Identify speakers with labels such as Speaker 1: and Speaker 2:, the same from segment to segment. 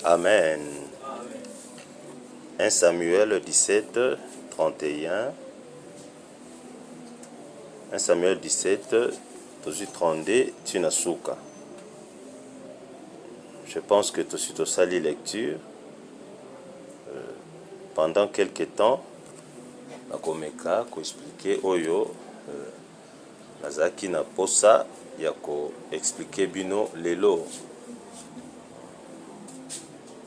Speaker 1: Amen. 1 Samuel 17, 31. 1 Samuel 17, 32, Tunasuka. Je pense que tout suite au sali lecture, pendant quelques temps, nakomeka ko expliquer oyo nazaki na posa ya ko expliquer bino lelo.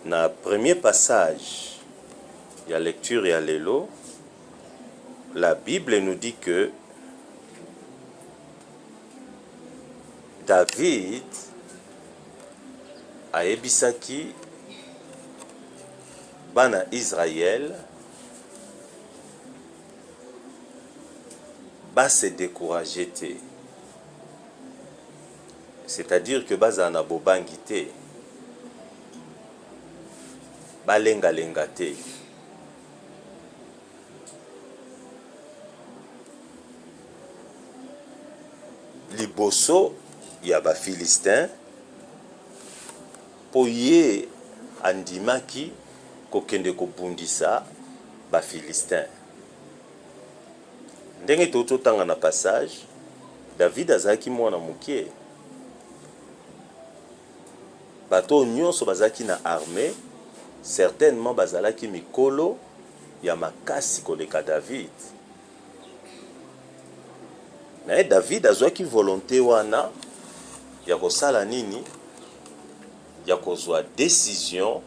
Speaker 1: Na premier passage, il y a lecture et lelo, la Bible nous dit que David a ebisaki bana Israël ba se décourager te. C'est-à-dire que baza na bobangi te. Balenga lenga te. Liboso ya ba Philistin po ye andimaki kokende kobundisa ba Philistin. Ndenge totanga na passage, David azaki mwana mukie. Bato nyonso bazaki na armée, certainement bazalaki mikolo ya makasi koleka David. Mais David azwaki volonté wana ya kosala nini? Ya kozwa décision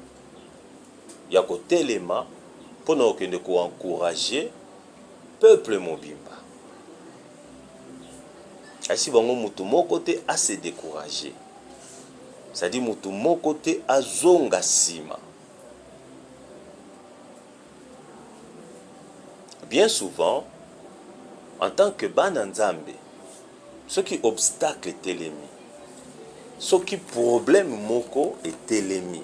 Speaker 1: ya kotelema mpona okende koencourager peuple mobimba. Asi bango mutu moko te a se décourager. C'est-à-dire mutu moko te azonga sima. Bien souvent, en tant que bana nzambe, ce qui obstacle est telemi, ce qui problème moko est telemi.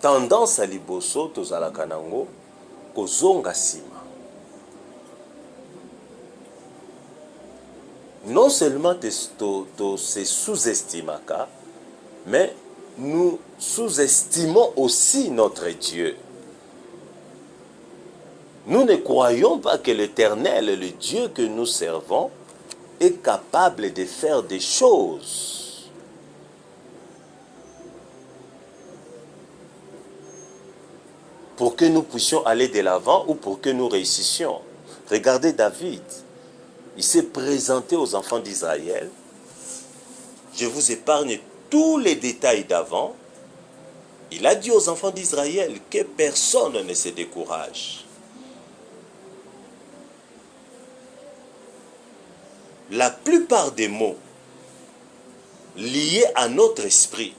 Speaker 1: Tendance à liboso tozalaka nango kozonga sima. Non seulement se sous-estimaka, mais nous sous-estimons aussi notre Dieu. Nous ne croyons pas que l'Éternel, le Dieu que nous servons, est capable de faire des choses. Pour que nous puissions aller de l'avant ou pour que nous réussissions. Regardez David. Il s'est présenté aux enfants d'Israël. Je vous épargne tous les détails d'avant. Il a dit aux enfants d'Israël que personne ne se décourage. La plupart des mots liés à notre esprit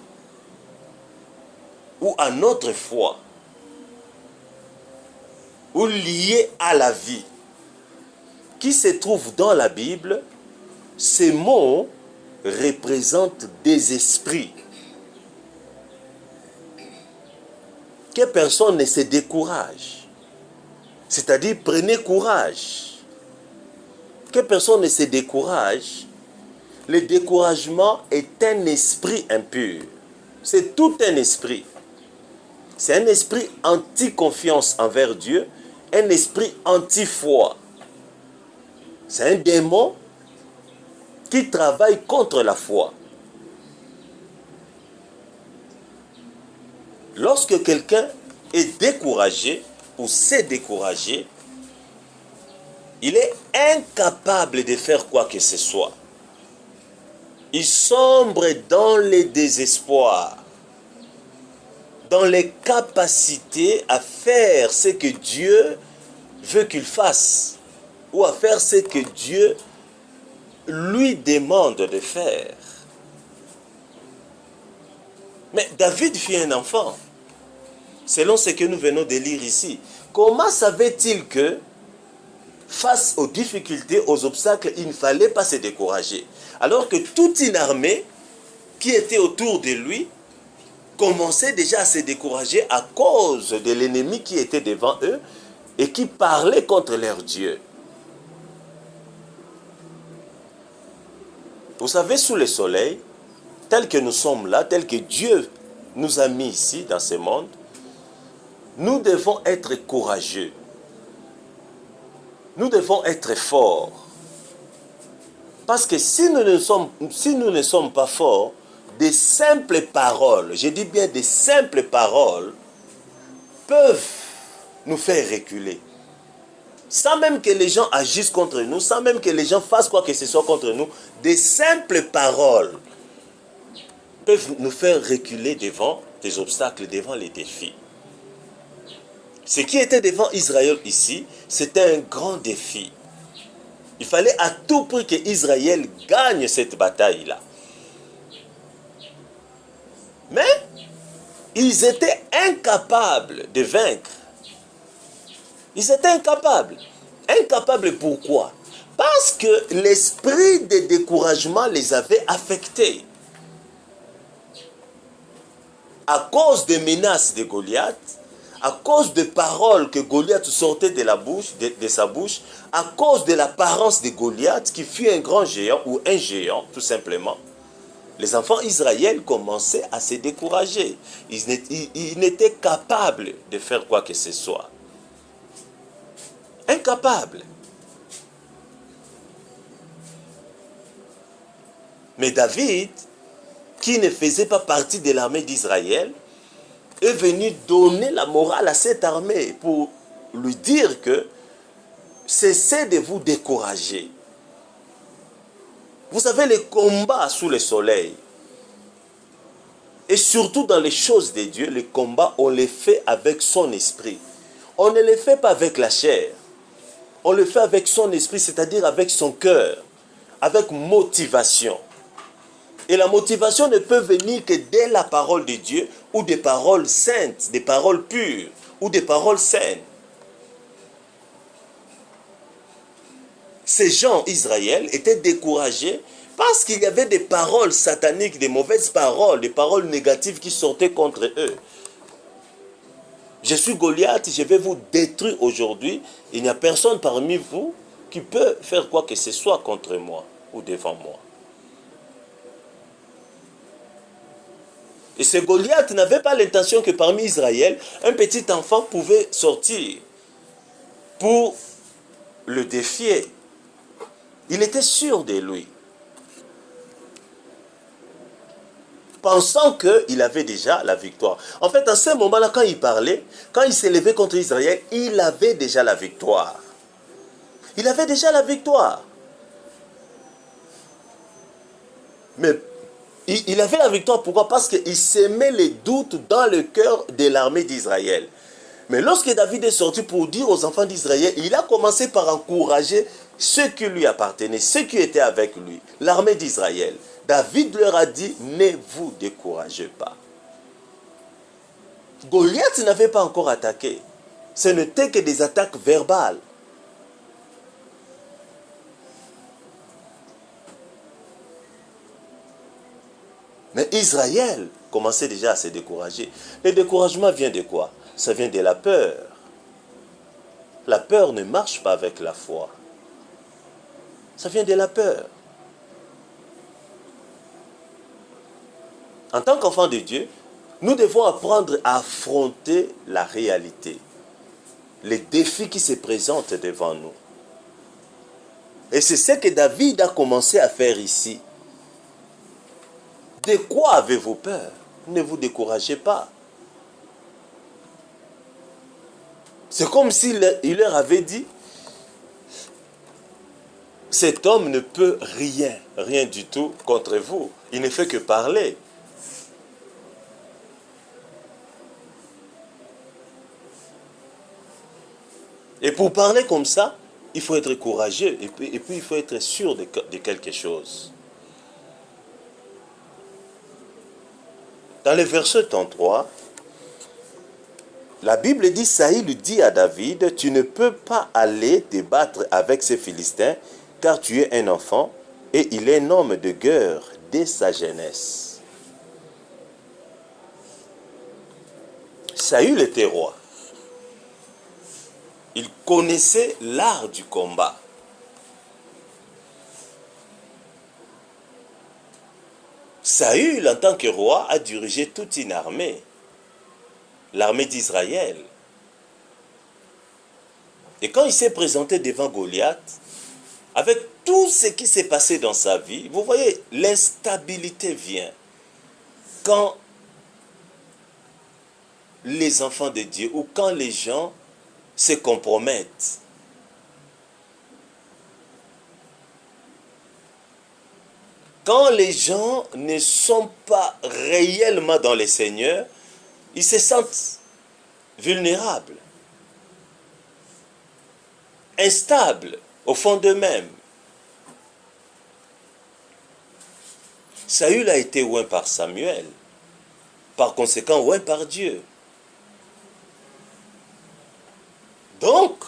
Speaker 1: ou à notre foi ou liés à la vie qui se trouvent dans la Bible, ces mots représentent des esprits. Que personne ne se décourage. C'est-à-dire, prenez courage. Que personne ne se décourage. Le découragement est un esprit impur. C'est tout un esprit. C'est un esprit anti-confiance envers Dieu, un esprit anti-foi. C'est un démon qui travaille contre la foi. Lorsque quelqu'un est découragé ou s'est découragé, il est incapable de faire quoi que ce soit. Il sombre dans le désespoir, dans les capacités à faire ce que Dieu veut qu'il fasse, ou à faire ce que Dieu lui demande de faire. Mais David fut un enfant, selon ce que nous venons de lire ici. Comment savait-il que, face aux difficultés, aux obstacles, il ne fallait pas se décourager? Alors que toute une armée qui était autour de lui commençait déjà à se décourager à cause de l'ennemi qui était devant eux et qui parlait contre leur Dieu. Vous savez, sous le soleil, tels que nous sommes là, tels que Dieu nous a mis ici, dans ce monde, nous devons être courageux. Nous devons être forts. Parce que si nous ne sommes pas forts, des simples paroles, je dis bien des simples paroles, peuvent nous faire reculer. Sans même que les gens agissent contre nous, sans même que les gens fassent quoi que ce soit contre nous, des simples paroles peuvent nous faire reculer devant des obstacles, devant les défis. Ce qui était devant Israël ici, c'était un grand défi. Il fallait à tout prix que Israël gagne cette bataille-là. Mais ils étaient incapables de vaincre. Ils étaient incapables. Incapables pourquoi? Parce que l'esprit de découragement les avait affectés. À cause des menaces de Goliath, à cause des paroles que Goliath sortait de sa bouche, à cause de l'apparence de Goliath, qui fut un grand géant ou un géant, tout simplement, les enfants d'Israël commençaient à se décourager. Ils n'étaient capables de faire quoi que ce soit. Incapables. Mais David, qui ne faisait pas partie de l'armée d'Israël, est venu donner la morale à cette armée pour lui dire que cessez de vous décourager. Vous savez, les combats sous le soleil, et surtout dans les choses de Dieu, les combats, on les fait avec son esprit. On ne les fait pas avec la chair. On le fait avec son esprit, c'est-à-dire avec son cœur, avec motivation. Et la motivation ne peut venir que dès la parole de Dieu ou des paroles saintes, des paroles pures ou des paroles saines. Ces gens, Israël, étaient découragés parce qu'il y avait des paroles sataniques, des mauvaises paroles, des paroles négatives qui sortaient contre eux. Je suis Goliath, je vais vous détruire aujourd'hui. Il n'y a personne parmi vous qui peut faire quoi que ce soit contre moi ou devant moi. Et ce Goliath n'avait pas l'intention que parmi Israël, un petit enfant pouvait sortir pour le défier. Il était sûr de lui, pensant qu'il avait déjà la victoire. En fait, à ce moment-là, quand il parlait, quand il s'élevait contre Israël, il avait déjà la victoire. Il avait déjà la victoire. Mais il avait la victoire, pourquoi? Parce qu'il s'aimait les doutes dans le cœur de l'armée d'Israël. Mais lorsque David est sorti pour dire aux enfants d'Israël, il a commencé par encourager ceux qui lui appartenaient, ceux qui étaient avec lui, l'armée d'Israël. David leur a dit, ne vous découragez pas. Goliath n'avait pas encore attaqué. Ce n'était que des attaques verbales. Mais Israël commençait déjà à se décourager. Le découragement vient de quoi? Ça vient de la peur. La peur ne marche pas avec la foi. Ça vient de la peur. En tant qu'enfants de Dieu, nous devons apprendre à affronter la réalité, les défis qui se présentent devant nous. Et c'est ce que David a commencé à faire ici. De quoi avez-vous peur? Ne vous découragez pas. C'est comme s'il leur avait dit, cet homme ne peut rien du tout contre vous. Il ne fait que parler. Et pour parler comme ça, il faut être courageux et puis il faut être sûr de quelque chose. Dans le verset 33, la Bible dit, Saül dit à David, tu ne peux pas aller te battre avec ces Philistins, car tu es un enfant, et il est un homme de guerre dès sa jeunesse. Saül était roi. Il connaissait l'art du combat. Saül, en tant que roi, a dirigé toute une armée, l'armée d'Israël. Et quand il s'est présenté devant Goliath, avec tout ce qui s'est passé dans sa vie, vous voyez, l'instabilité vient quand les enfants de Dieu ou quand les gens se compromettent. Quand les gens ne sont pas réellement dans le Seigneur, ils se sentent vulnérables, instables au fond d'eux-mêmes. Saül a été oint par Samuel, par conséquent oint par Dieu. Donc,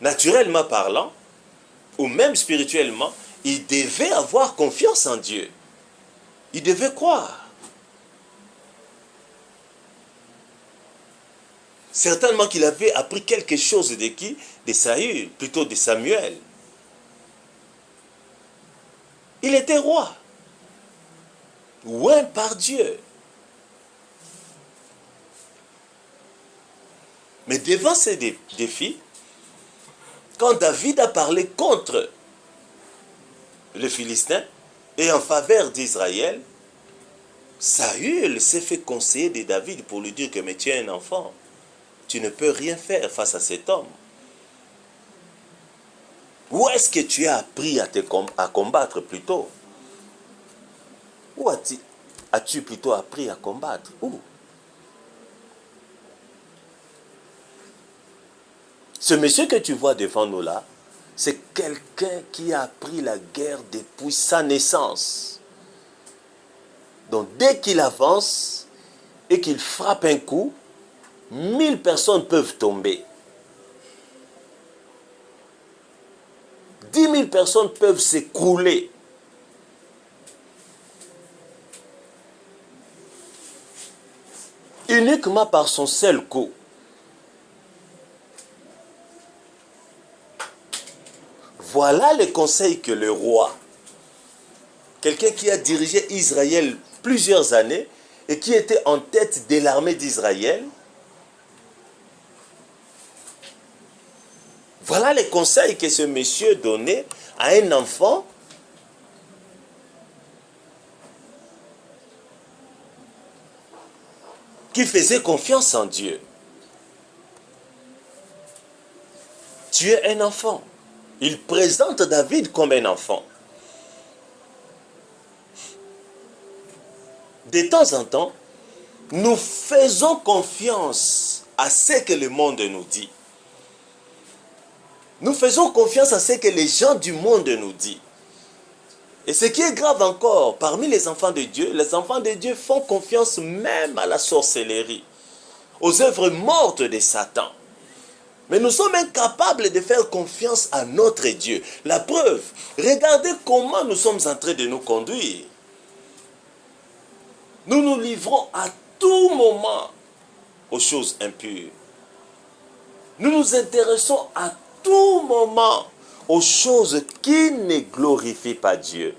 Speaker 1: naturellement parlant, ou même spirituellement, il devait avoir confiance en Dieu. Il devait croire. Certainement qu'il avait appris quelque chose de qui? De Saül, plutôt de Samuel. Il était roi, oint par Dieu. Mais devant ces défis, quand David a parlé contre le Philistin et en faveur d'Israël, Saül s'est fait conseiller de David pour lui dire que mais tu es un enfant, tu ne peux rien faire face à cet homme. Où est-ce que tu as appris à combattre plutôt? Où as-tu plutôt appris à combattre? Où? Ce monsieur que tu vois devant nous là, c'est quelqu'un qui a appris la guerre depuis sa naissance. Donc dès qu'il avance et qu'il frappe un coup, 1000 personnes peuvent tomber. 10 000 personnes peuvent s'écrouler. Uniquement par son seul coup. Voilà le conseil que le roi, quelqu'un qui a dirigé Israël plusieurs années et qui était en tête de l'armée d'Israël, voilà les conseils que ce monsieur donnait à un enfant qui faisait confiance en Dieu. Tu es un enfant. Il présente David comme un enfant. De temps en temps, nous faisons confiance à ce que le monde nous dit. Nous faisons confiance à ce que les gens du monde nous disent. Et ce qui est grave encore, parmi les enfants de Dieu font confiance même à la sorcellerie, aux œuvres mortes de Satan. Mais nous sommes incapables de faire confiance à notre Dieu. La preuve, regardez comment nous sommes en train de nous conduire. Nous nous livrons à tout moment aux choses impures. Nous nous intéressons à tout moment aux choses qui ne glorifient pas Dieu.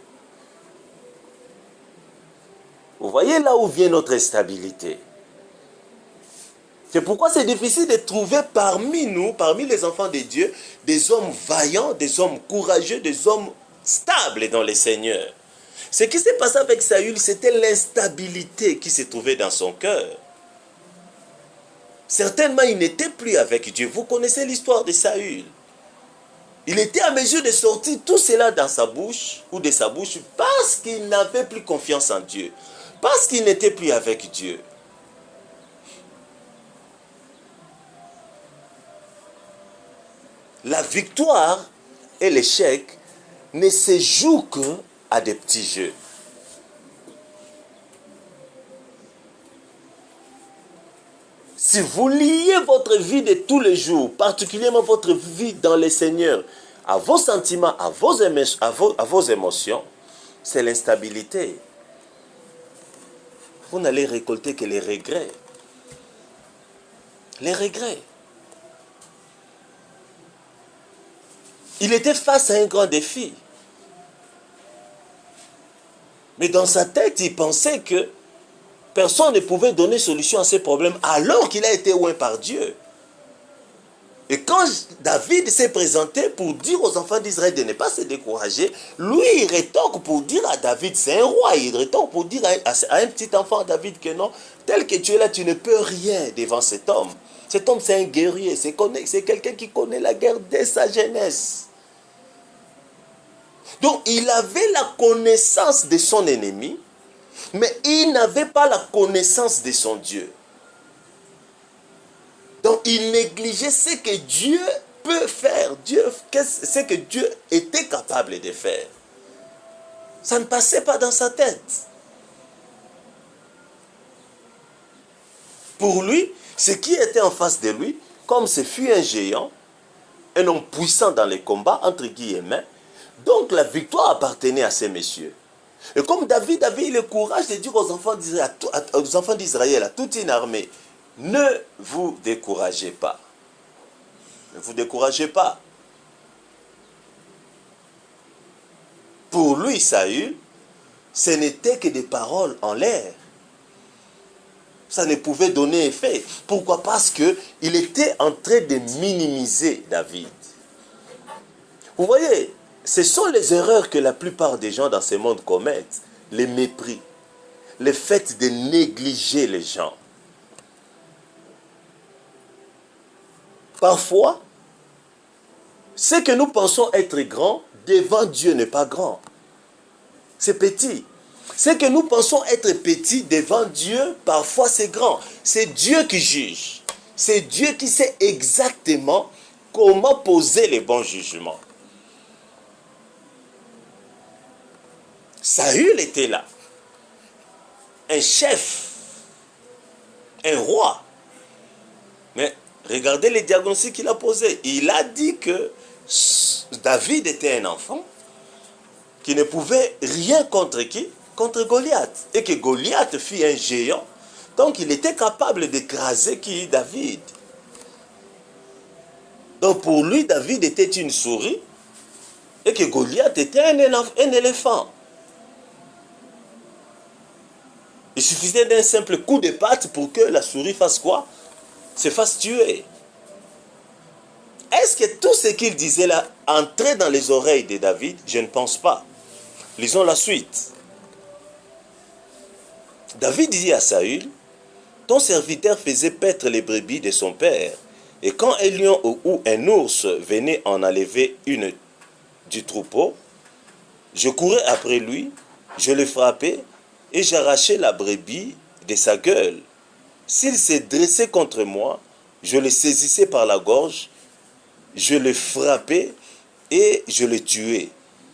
Speaker 1: Vous voyez là où vient notre instabilité. C'est pourquoi c'est difficile de trouver parmi nous, parmi les enfants de Dieu, des hommes vaillants, des hommes courageux, des hommes stables dans le Seigneur. Ce qui s'est passé avec Saül, c'était l'instabilité qui se trouvait dans son cœur. Certainement, il n'était plus avec Dieu. Vous connaissez l'histoire de Saül. Il était à mesure de sortir tout cela dans sa bouche, ou de sa bouche, parce qu'il n'avait plus confiance en Dieu. Parce qu'il n'était plus avec Dieu. La victoire et l'échec ne se jouent qu'à des petits jeux. Si vous liez votre vie de tous les jours, particulièrement votre vie dans le Seigneur, à vos sentiments, à vos émotions, c'est l'instabilité. Vous n'allez récolter que les regrets. Les regrets. Il était face à un grand défi. Mais dans sa tête, il pensait que personne ne pouvait donner solution à ses problèmes alors qu'il a été oint par Dieu. Et quand David s'est présenté pour dire aux enfants d'Israël de ne pas se décourager, lui, il rétorque pour dire à David, c'est un roi, il rétorque pour dire à un petit enfant, David, que non, tel que tu es là, tu ne peux rien devant cet homme. Cet homme, c'est un guerrier, c'est quelqu'un qui connaît la guerre dès sa jeunesse. Donc, il avait la connaissance de son ennemi, mais il n'avait pas la connaissance de son Dieu. Donc, il négligeait ce que Dieu peut faire, ce que Dieu était capable de faire. Ça ne passait pas dans sa tête. Pour lui, ce qui était en face de lui, comme ce fut un géant, un homme puissant dans les combats, entre guillemets, donc la victoire appartenait à ces messieurs. Et comme David avait eu le courage de dire aux enfants d'Israël, à toute une armée, ne vous découragez pas. Ne vous découragez pas. Pour lui, Saül, ce n'était que des paroles en l'air. Ça ne pouvait donner effet. Pourquoi? Parce qu'il était en train de minimiser David. Vous voyez, ce sont les erreurs que la plupart des gens dans ce monde commettent. Les mépris. Le fait de négliger les gens. Parfois, ce que nous pensons être grand, devant Dieu n'est pas grand. C'est petit. Ce que nous pensons être petit devant Dieu, parfois c'est grand. C'est Dieu qui juge. C'est Dieu qui sait exactement comment poser les bons jugements. Saül était là. Un chef. Un roi. Mais regardez les diagnostics qu'il a posés. Il a dit que David était un enfant qui ne pouvait rien contre qui? Contre Goliath. Et que Goliath fut un géant. Donc il était capable d'écraser qui? David. Donc pour lui, David était une souris. Et que Goliath était un éléphant. Il suffisait d'un simple coup de patte pour que la souris fasse quoi? Se fasse tuer. Est-ce que tout ce qu'il disait là entrait dans les oreilles de David? Je ne pense pas. Lisons la suite. David dit à Saül, ton serviteur faisait paître les brebis de son père, et quand un lion ou un ours venait en enlever une du troupeau, je courais après lui, je le frappais, et j'arrachais la brebis de sa gueule. S'il s'est dressé contre moi, je le saisissais par la gorge, je le frappais et je le tuais.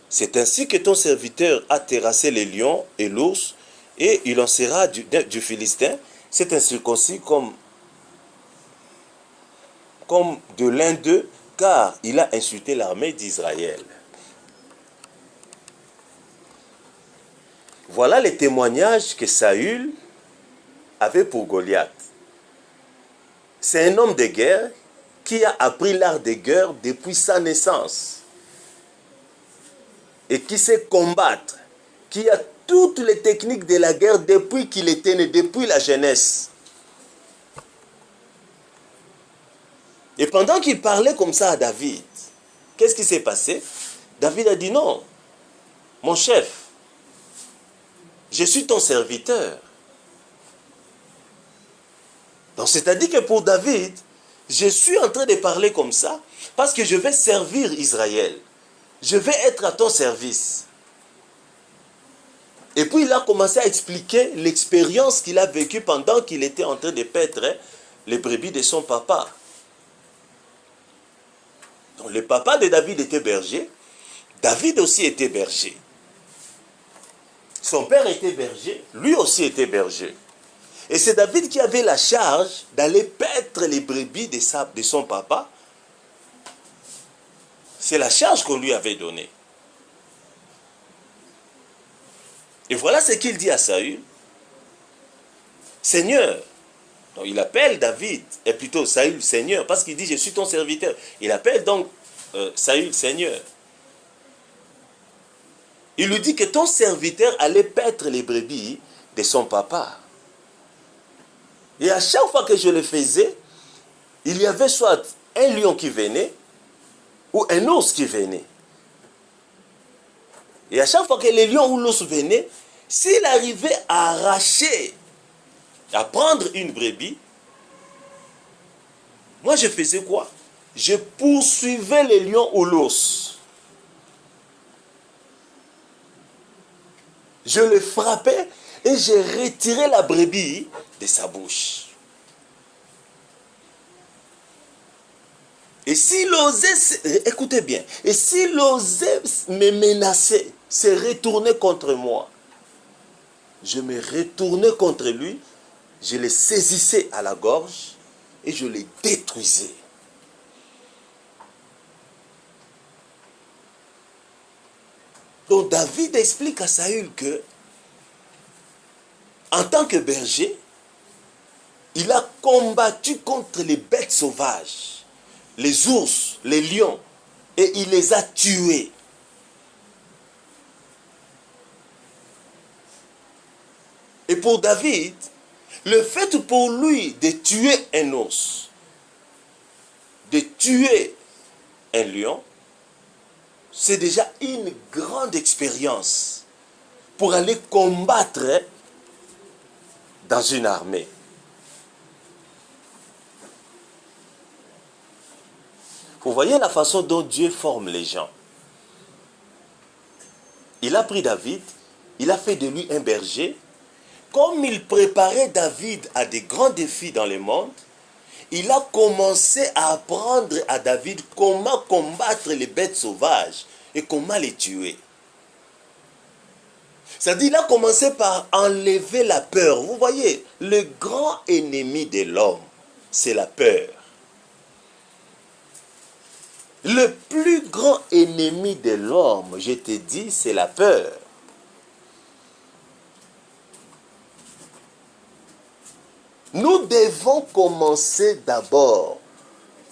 Speaker 1: C'est ainsi que ton serviteur a terrassé les lions et l'ours, et il en sera du Philistin. C'est un circoncis comme de l'un d'eux, car il a insulté l'armée d'Israël. Voilà les témoignages que Saül avait pour Goliath. C'est un homme de guerre qui a appris l'art de guerre depuis sa naissance et qui sait combattre, qui a toutes les techniques de la guerre depuis qu'il était né, depuis la jeunesse. Et pendant qu'il parlait comme ça à David, qu'est-ce qui s'est passé? David a dit non, mon chef, je suis ton serviteur. Donc c'est-à-dire que pour David, je suis en train de parler comme ça parce que je vais servir Israël. Je vais être à ton service. Et puis il a commencé à expliquer l'expérience qu'il a vécue pendant qu'il était en train de paître les brebis de son papa. Donc le papa de David était berger. David aussi était berger. Son père était berger, lui aussi était berger. Et c'est David qui avait la charge d'aller paître les brebis de son papa. C'est la charge qu'on lui avait donnée. Et voilà ce qu'il dit à Saül. Seigneur. Donc il appelle David, et plutôt Saül Seigneur, parce qu'il dit je suis ton serviteur. Il appelle donc Saül Seigneur. Il lui dit que ton serviteur allait paître les brebis de son papa. Et à chaque fois que je le faisais, il y avait soit un lion qui venait ou un ours qui venait. Et à chaque fois que le lion ou l'ours venait, s'il arrivait à arracher, à prendre une brebis, moi je faisais quoi? Je poursuivais le lion ou l'ours. Je le frappais et je retirais la brebis de sa bouche. Et s'il osait, écoutez bien, et s'il osait me menacer, se retourner contre moi, je me retournais contre lui, je le saisissais à la gorge et je le détruisais. Donc David explique à Saül que, en tant que berger, il a combattu contre les bêtes sauvages, les ours, les lions, et il les a tués. Et pour David, le fait pour lui de tuer un ours, de tuer un lion, c'est déjà une grande expérience pour aller combattre dans une armée. Vous voyez la façon dont Dieu forme les gens. Il a pris David, il a fait de lui un berger. Comme il préparait David à des grands défis dans le monde, il a commencé à apprendre à David comment combattre les bêtes sauvages et comment les tuer. C'est-à-dire, il a commencé par enlever la peur. Vous voyez, le grand ennemi de l'homme, c'est la peur. Le plus grand ennemi de l'homme, je te dis, c'est la peur. Nous devons commencer d'abord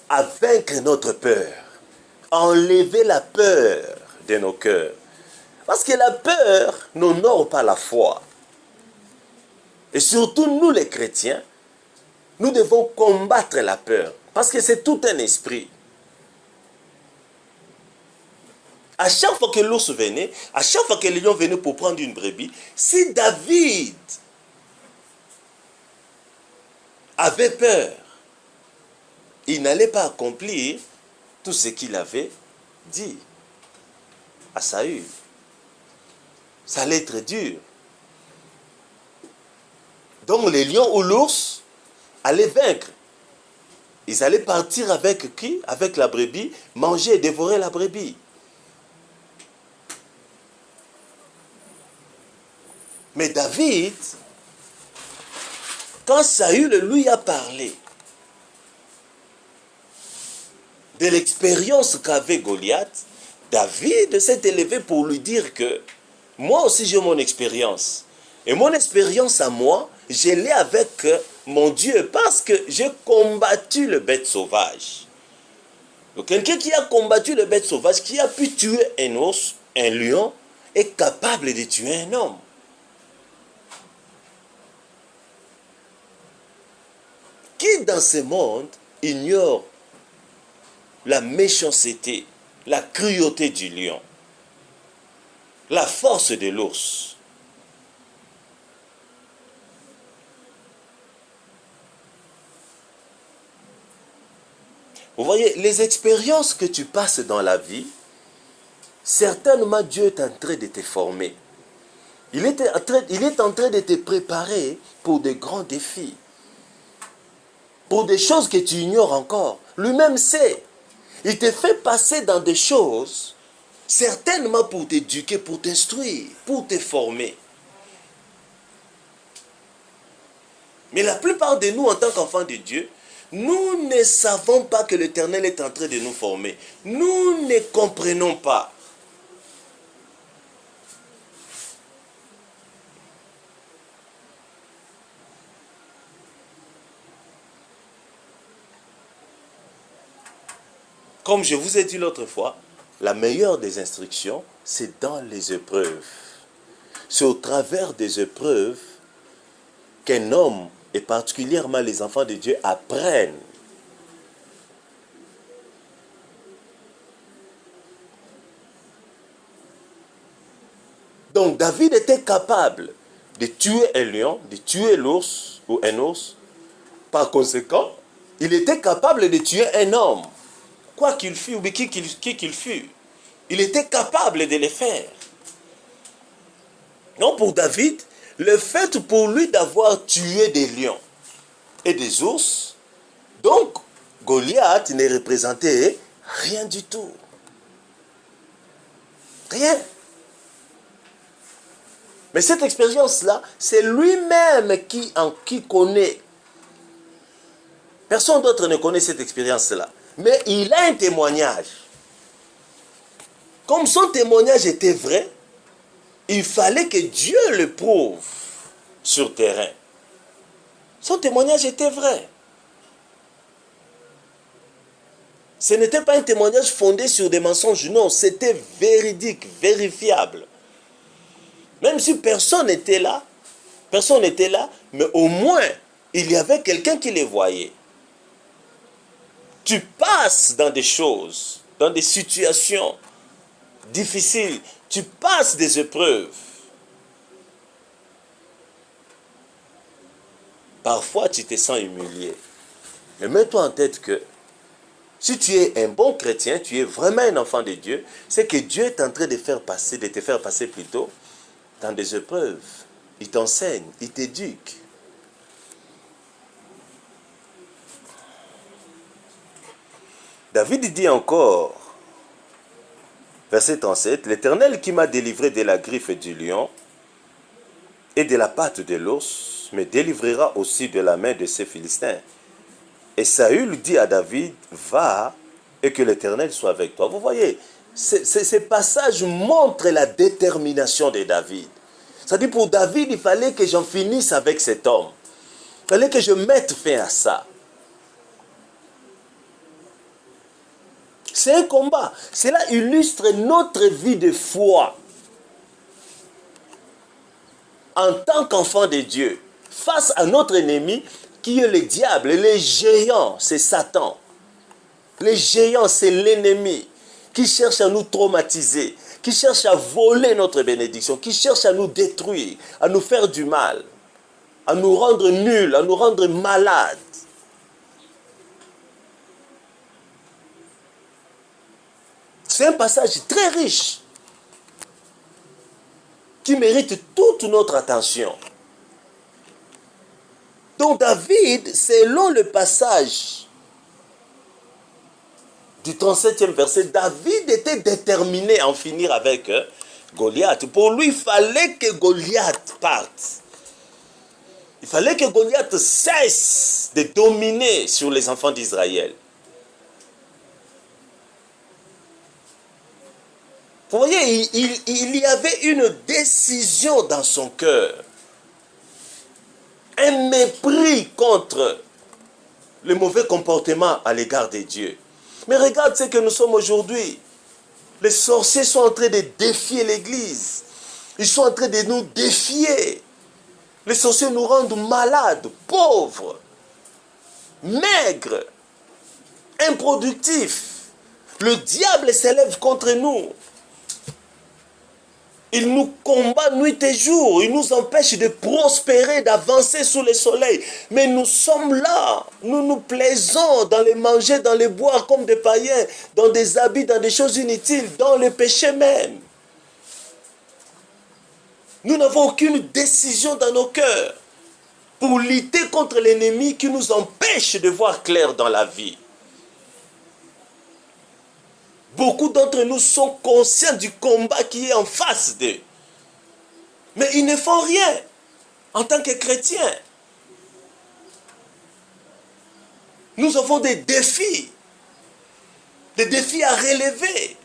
Speaker 1: à vaincre notre peur, à enlever la peur de nos cœurs. Parce que la peur n'honore pas la foi. Et surtout, nous les chrétiens, nous devons combattre la peur. Parce que c'est tout un esprit. À chaque fois que l'ours venait, à chaque fois que le lion venait pour prendre une brebis, si David avait peur, il n'allait pas accomplir tout ce qu'il avait dit à Saül. Ça allait être dur. Donc les lions ou l'ours allaient vaincre. Ils allaient partir avec qui? Avec la brebis, manger et dévorer la brebis. Mais David, quand Saül lui a parlé de l'expérience qu'avait Goliath, David s'est élevé pour lui dire que moi aussi j'ai mon expérience. Et mon expérience à moi, je l'ai avec mon Dieu parce que j'ai combattu le bête sauvage. Donc quelqu'un qui a combattu le bête sauvage, qui a pu tuer un ours, un lion, est capable de tuer un homme. Qui dans ce monde ignore la méchanceté, la cruauté du lion, la force de l'ours? Vous voyez, les expériences que tu passes dans la vie, certainement Dieu est en train de te former. Il est en train de te préparer pour de grands défis, pour des choses que tu ignores encore. Lui-même sait. Il te fait passer dans des choses, certainement pour t'éduquer, pour t'instruire, pour te former. Mais la plupart de nous, en tant qu'enfants de Dieu, nous ne savons pas que l'Éternel est en train de nous former. Nous ne comprenons pas. Comme je vous ai dit l'autre fois, la meilleure des instructions, c'est dans les épreuves. C'est au travers des épreuves qu'un homme, et particulièrement les enfants de Dieu, apprennent. Donc David était capable de tuer un lion, de tuer l'ours ou un ours. Par conséquent, il était capable de tuer un homme, quoi qu'il fût ou qui qu'il fût. Il était capable de le faire. Non, pour David, le fait pour lui d'avoir tué des lions et des ours, donc Goliath ne représentait rien du tout. Rien. Mais cette expérience-là, c'est lui-même qui connaît. Personne d'autre ne connaît cette expérience-là. Mais il a un témoignage. Comme son témoignage était vrai, il fallait que Dieu le prouve sur terrain. Son témoignage était vrai. Ce n'était pas un témoignage fondé sur des mensonges, non, c'était véridique, vérifiable. Même si personne n'était là, mais au moins, il y avait quelqu'un qui les voyait. Tu passes dans des choses, dans des situations difficiles, tu passes des épreuves. Parfois, tu te sens humilié. Mais mets-toi en tête que si tu es un bon chrétien, tu es vraiment un enfant de Dieu, c'est que Dieu est en train de te faire passer plutôt dans des épreuves. Il t'enseigne, il t'éduque. David dit encore, verset 37, « L'Éternel qui m'a délivré de la griffe du lion et de la patte de l'ours, me délivrera aussi de la main de ces Philistins. » Et Saül dit à David, « Va et que l'Éternel soit avec toi. » Vous voyez, ces passages montrent la détermination de David. C'est-à-dire pour David, il fallait que j'en finisse avec cet homme. Il fallait que je mette fin à ça. C'est un combat. Cela illustre notre vie de foi. En tant qu'enfant de Dieu, face à notre ennemi, qui est le diable, les géants, c'est Satan. Les géants, c'est l'ennemi qui cherche à nous traumatiser, qui cherche à voler notre bénédiction, qui cherche à nous détruire, à nous faire du mal, à nous rendre nuls, à nous rendre malades. C'est un passage très riche qui mérite toute notre attention. Donc David, selon le passage du 37e verset, David était déterminé à en finir avec Goliath. Pour lui, il fallait que Goliath parte. Il fallait que Goliath cesse de dominer sur les enfants d'Israël. Vous voyez, il y avait une décision dans son cœur. Un mépris contre le mauvais comportement à l'égard de Dieu. Mais regarde ce que nous sommes aujourd'hui. Les sorciers sont en train de défier l'Église. Ils sont en train de nous défier. Les sorciers nous rendent malades, pauvres, maigres, improductifs. Le diable s'élève contre nous. Il nous combat nuit et jour. Il nous empêche de prospérer, d'avancer sous le soleil. Mais nous sommes là. Nous nous plaisons dans les manger, dans les boire comme des païens, dans des habits, dans des choses inutiles, dans le péché même. Nous n'avons aucune décision dans nos cœurs pour lutter contre l'ennemi qui nous empêche de voir clair dans la vie. Beaucoup d'entre nous sont conscients du combat qui est en face d'eux. Mais ils ne font rien en tant que chrétiens. Nous avons des défis à relever.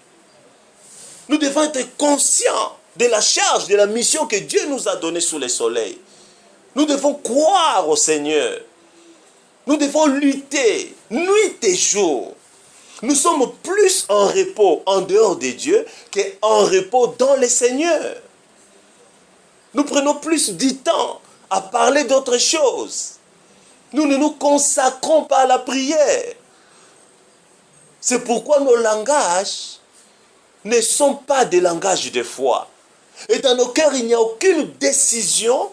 Speaker 1: Nous devons être conscients de la charge, de la mission que Dieu nous a donnée sous le soleil. Nous devons croire au Seigneur. Nous devons lutter nuit et jour. Nous sommes plus plus en repos en dehors de Dieu qu'en repos dans le Seigneur. Nous prenons plus du temps à parler d'autres choses. Nous ne nous consacrons pas à la prière. C'est pourquoi nos langages ne sont pas des langages de foi. Et dans nos cœurs, il n'y a aucune décision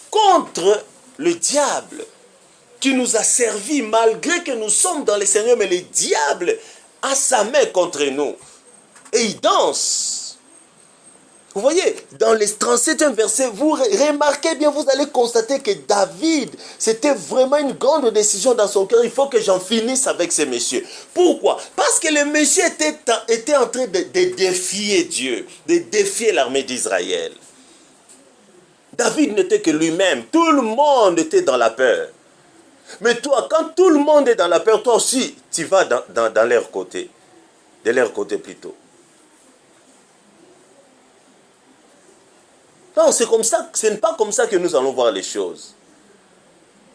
Speaker 1: contre le diable qui nous a servi malgré que nous sommes dans le Seigneur, mais le diable a sa main contre nous. Et il danse. Vous voyez, dans les 37e verset, vous remarquez bien, vous allez constater que David, c'était vraiment une grande décision dans son cœur. Il faut que j'en finisse avec ces messieurs. Pourquoi? Parce que le monsieur était en train de défier Dieu, de défier l'armée d'Israël. David n'était que lui-même. Tout le monde était dans la peur. Mais toi, quand tout le monde est dans la peur, toi aussi, tu vas dans leur côté. De leur côté plutôt. Non, c'est comme ça, ce n'est pas comme ça que nous allons voir les choses.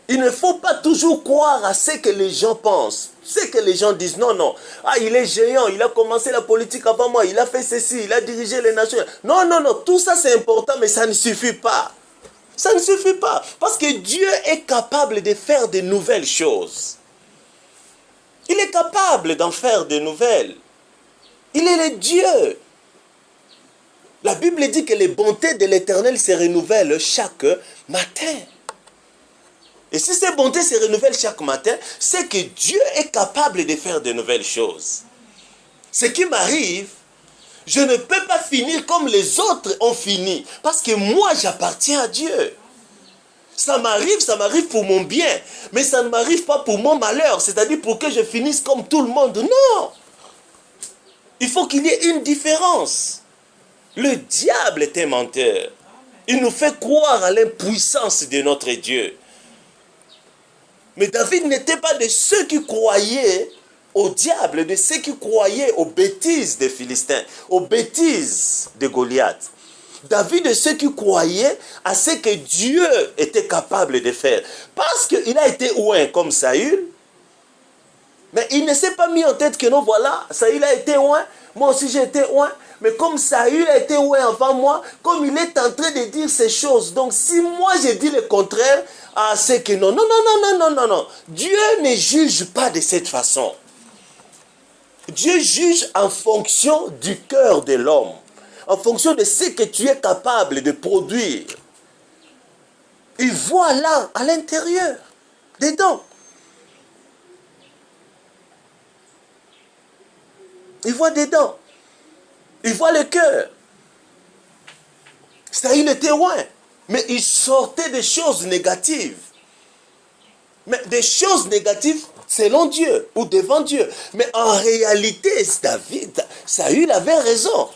Speaker 1: Il ne faut pas toujours croire à ce que les gens pensent, ce que les gens disent. Non, non. Ah, il est géant, il a commencé la politique avant moi, il a fait ceci, il a dirigé les nations. Non, non, non, tout ça c'est important, mais ça ne suffit pas. Ça ne suffit pas. Parce que Dieu est capable de faire de nouvelles choses. Il est capable d'en faire de nouvelles. Il est le Dieu. La Bible dit que les bontés de l'Éternel se renouvellent chaque matin. Et si ces bontés se renouvellent chaque matin, c'est que Dieu est capable de faire de nouvelles choses. Ce qui m'arrive, je ne peux pas finir comme les autres ont fini. Parce que moi, j'appartiens à Dieu. Ça m'arrive pour mon bien. Mais ça ne m'arrive pas pour mon malheur. C'est-à-dire pour que je finisse comme tout le monde. Non. Il faut qu'il y ait une différence. Le diable est un menteur. Il nous fait croire à l'impuissance de notre Dieu. Mais David n'était pas de ceux qui croyaient au diable, de ceux qui croyaient aux bêtises des Philistins, aux bêtises de Goliath. David est ceux qui croyaient à ce que Dieu était capable de faire. Parce qu'il a été ouin comme Saül, mais il ne s'est pas mis en tête que non, voilà, Saül a été ouin, moi aussi j'ai été ouin. Mais comme Saül a été ouin avant moi, comme il est en train de dire ces choses, donc si moi j'ai dit le contraire, c'est que non, non, non, non, non, non, non, non. Dieu ne juge pas de cette façon. Dieu juge en fonction du cœur de l'homme, en fonction de ce que tu es capable de produire. Il voit là, à l'intérieur, dedans. Il voit dedans. Il voit le cœur. Saül était loin, mais il sortait des choses négatives. Mais des choses négatives selon Dieu ou devant Dieu. Mais en réalité, Saül avait raison.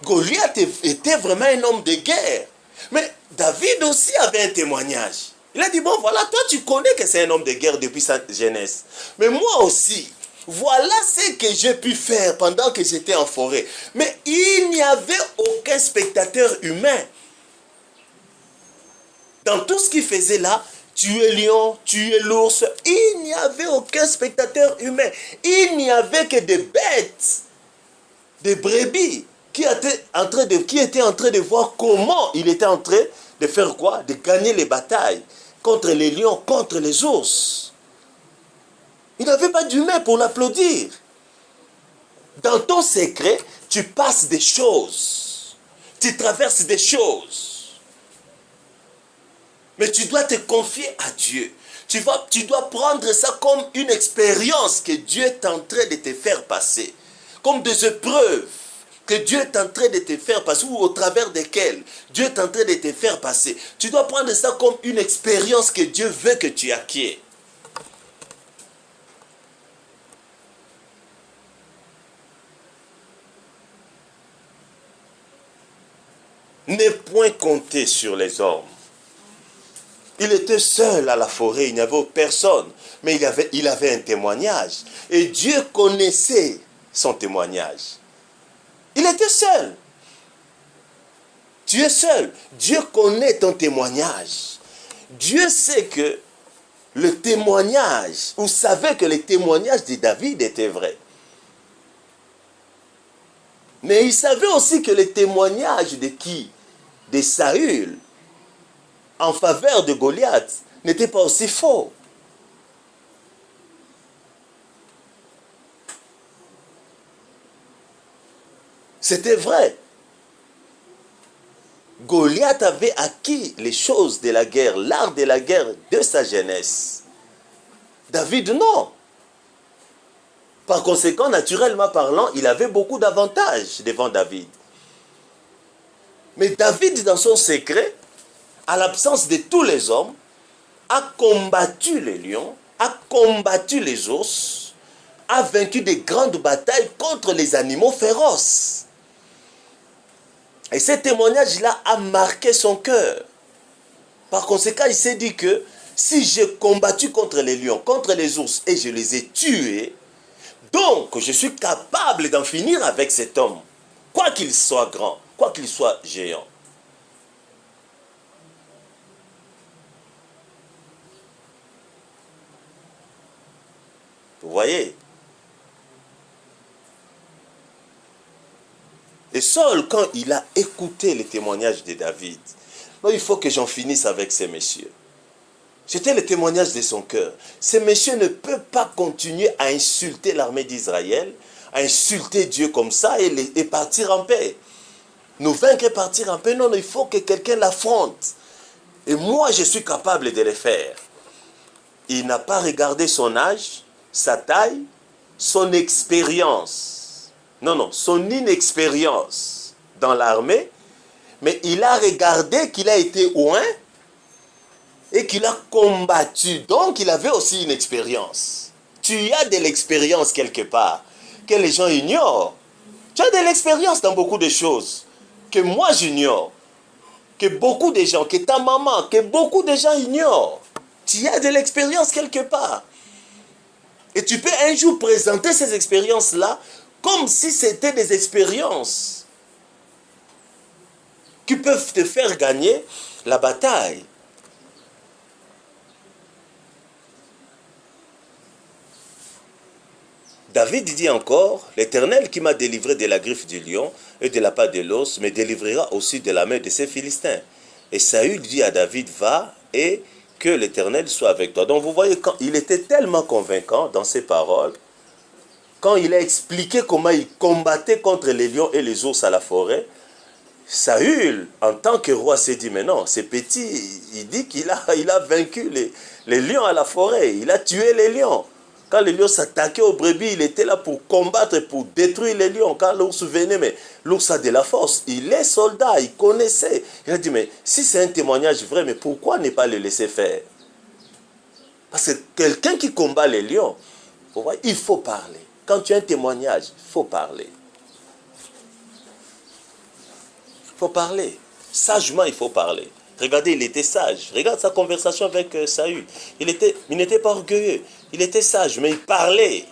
Speaker 1: Goliath était vraiment un homme de guerre. Mais David aussi avait un témoignage. Il a dit, bon voilà, toi tu connais que c'est un homme de guerre depuis sa jeunesse. Mais moi aussi, voilà ce que j'ai pu faire pendant que j'étais en forêt. Mais il n'y avait aucun spectateur humain. Dans tout ce qu'il faisait là, tuer lion, tuer l'ours, il n'y avait aucun spectateur humain. Il n'y avait que des bêtes, des brebis, qui étaient en train de voir comment il était en train de faire quoi? De gagner les batailles contre les lions, contre les ours. Il n'avait pas d'humain pour l'applaudir. Dans ton secret, tu passes des choses. Tu traverses des choses. Mais tu dois te confier à Dieu. Tu dois prendre ça comme une expérience que Dieu est en train de te faire passer. Comme des épreuves que Dieu est en train de te faire passer, ou au travers desquelles Dieu est en train de te faire passer. Tu dois prendre ça comme une expérience que Dieu veut que tu acquières. Ne point compter sur les hommes. Il était seul à la forêt, il n'y avait personne, mais il avait un témoignage. Et Dieu connaissait son témoignage. Il était seul. Tu es seul. Dieu connaît ton témoignage. Dieu sait que le témoignage, ou savait que le témoignage de David était vrai. Mais il savait aussi que les témoignages de qui? De Saül en faveur de Goliath n'étaient pas aussi faux. C'était vrai. Goliath avait acquis les choses de la guerre, l'art de la guerre de sa jeunesse. David, non. Par conséquent, naturellement parlant, il avait beaucoup d'avantages devant David. Mais David, dans son secret, à l'absence de tous les hommes, a combattu les lions, a combattu les ours, a vaincu de grandes batailles contre les animaux féroces. Et ce témoignage-là a marqué son cœur. Par conséquent, il s'est dit que si j'ai combattu contre les lions, contre les ours, et je les ai tués, donc je suis capable d'en finir avec cet homme, quoi qu'il soit grand, quoi qu'il soit géant. Vous voyez? Et Saul, quand il a écouté les témoignages de David, non, il faut que j'en finisse avec ces messieurs. C'était le témoignage de son cœur. Ces messieurs ne peuvent pas continuer à insulter l'armée d'Israël, à insulter Dieu comme ça et partir en paix. Nous vaincre et partir en paix, non, il faut que quelqu'un l'affronte. Et moi, je suis capable de le faire. Il n'a pas regardé son âge, sa taille, son expérience. Non, son inexpérience dans l'armée, mais il a regardé qu'il a été loin et qu'il a combattu. Donc, il avait aussi une expérience. Tu as de l'expérience quelque part que les gens ignorent. Tu as de l'expérience dans beaucoup de choses que moi j'ignore, que beaucoup de gens, que ta maman, que beaucoup de gens ignorent. Tu as de l'expérience quelque part. Et tu peux un jour présenter ces expériences-là comme si c'était des expériences qui peuvent te faire gagner la bataille. David dit encore, l'Éternel qui m'a délivré de la griffe du lion et de la patte de l'os me délivrera aussi de la main de ces Philistins. Et Saül dit à David, va et que l'Éternel soit avec toi. Donc vous voyez, quand il était tellement convaincant dans ses paroles, quand il a expliqué comment il combattait contre les lions et les ours à la forêt, Saül, en tant que roi, s'est dit, mais non, c'est petit, il dit qu'il a vaincu les lions à la forêt, il a tué les lions. Quand les lions s'attaquaient aux brebis, il était là pour combattre, pour détruire les lions. Quand l'ours venait, mais l'ours a de la force, il est soldat, il connaissait. Il a dit, mais si c'est un témoignage vrai, mais pourquoi ne pas le laisser faire? Parce que quelqu'un qui combat les lions, vous voyez, il faut parler. Quand tu as un témoignage, il faut parler. Il faut parler. Sagement, il faut parler. Regardez, il était sage. Regarde sa conversation avec Saül. Il n'était pas orgueilleux. Il était sage, mais il parlait.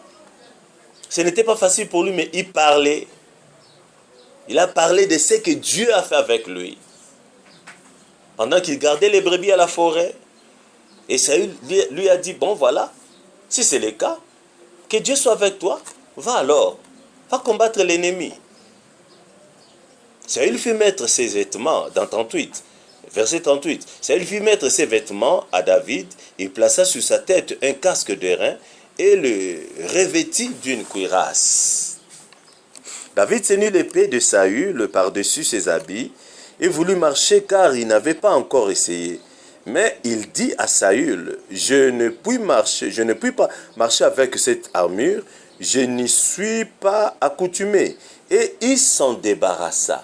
Speaker 1: Ce n'était pas facile pour lui, mais il parlait. Il a parlé de ce que Dieu a fait avec lui. Pendant qu'il gardait les brebis à la forêt. Et Saül lui a dit, bon voilà, si c'est le cas, que Dieu soit avec toi, va alors, va combattre l'ennemi. Saül fit mettre ses vêtements, dans 38, verset 38, Saül fit mettre ses vêtements à David, il plaça sur sa tête un casque d'airain et le revêtit d'une cuirasse. David teignit l'épée de Saül par-dessus ses habits et voulut marcher car il n'avait pas encore essayé. Mais il dit à Saül, je ne puis pas marcher avec cette armure, je n'y suis pas accoutumé. Et il s'en débarrassa.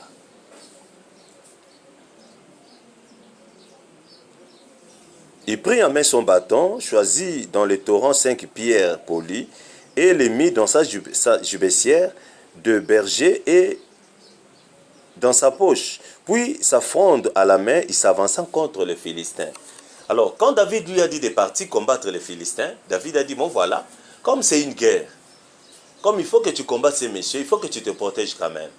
Speaker 1: Il prit en main son bâton, choisit dans le torrent 5 pierres polies, et les mit dans sa gibecière de berger et dans sa poche. Puis, sa fronde à la main, il s'avança contre les Philistins. Alors, quand David lui a dit de partir combattre les Philistins, David a dit, bon voilà, comme c'est une guerre, comme il faut que tu combattes ces messieurs, il faut que tu te protèges quand même.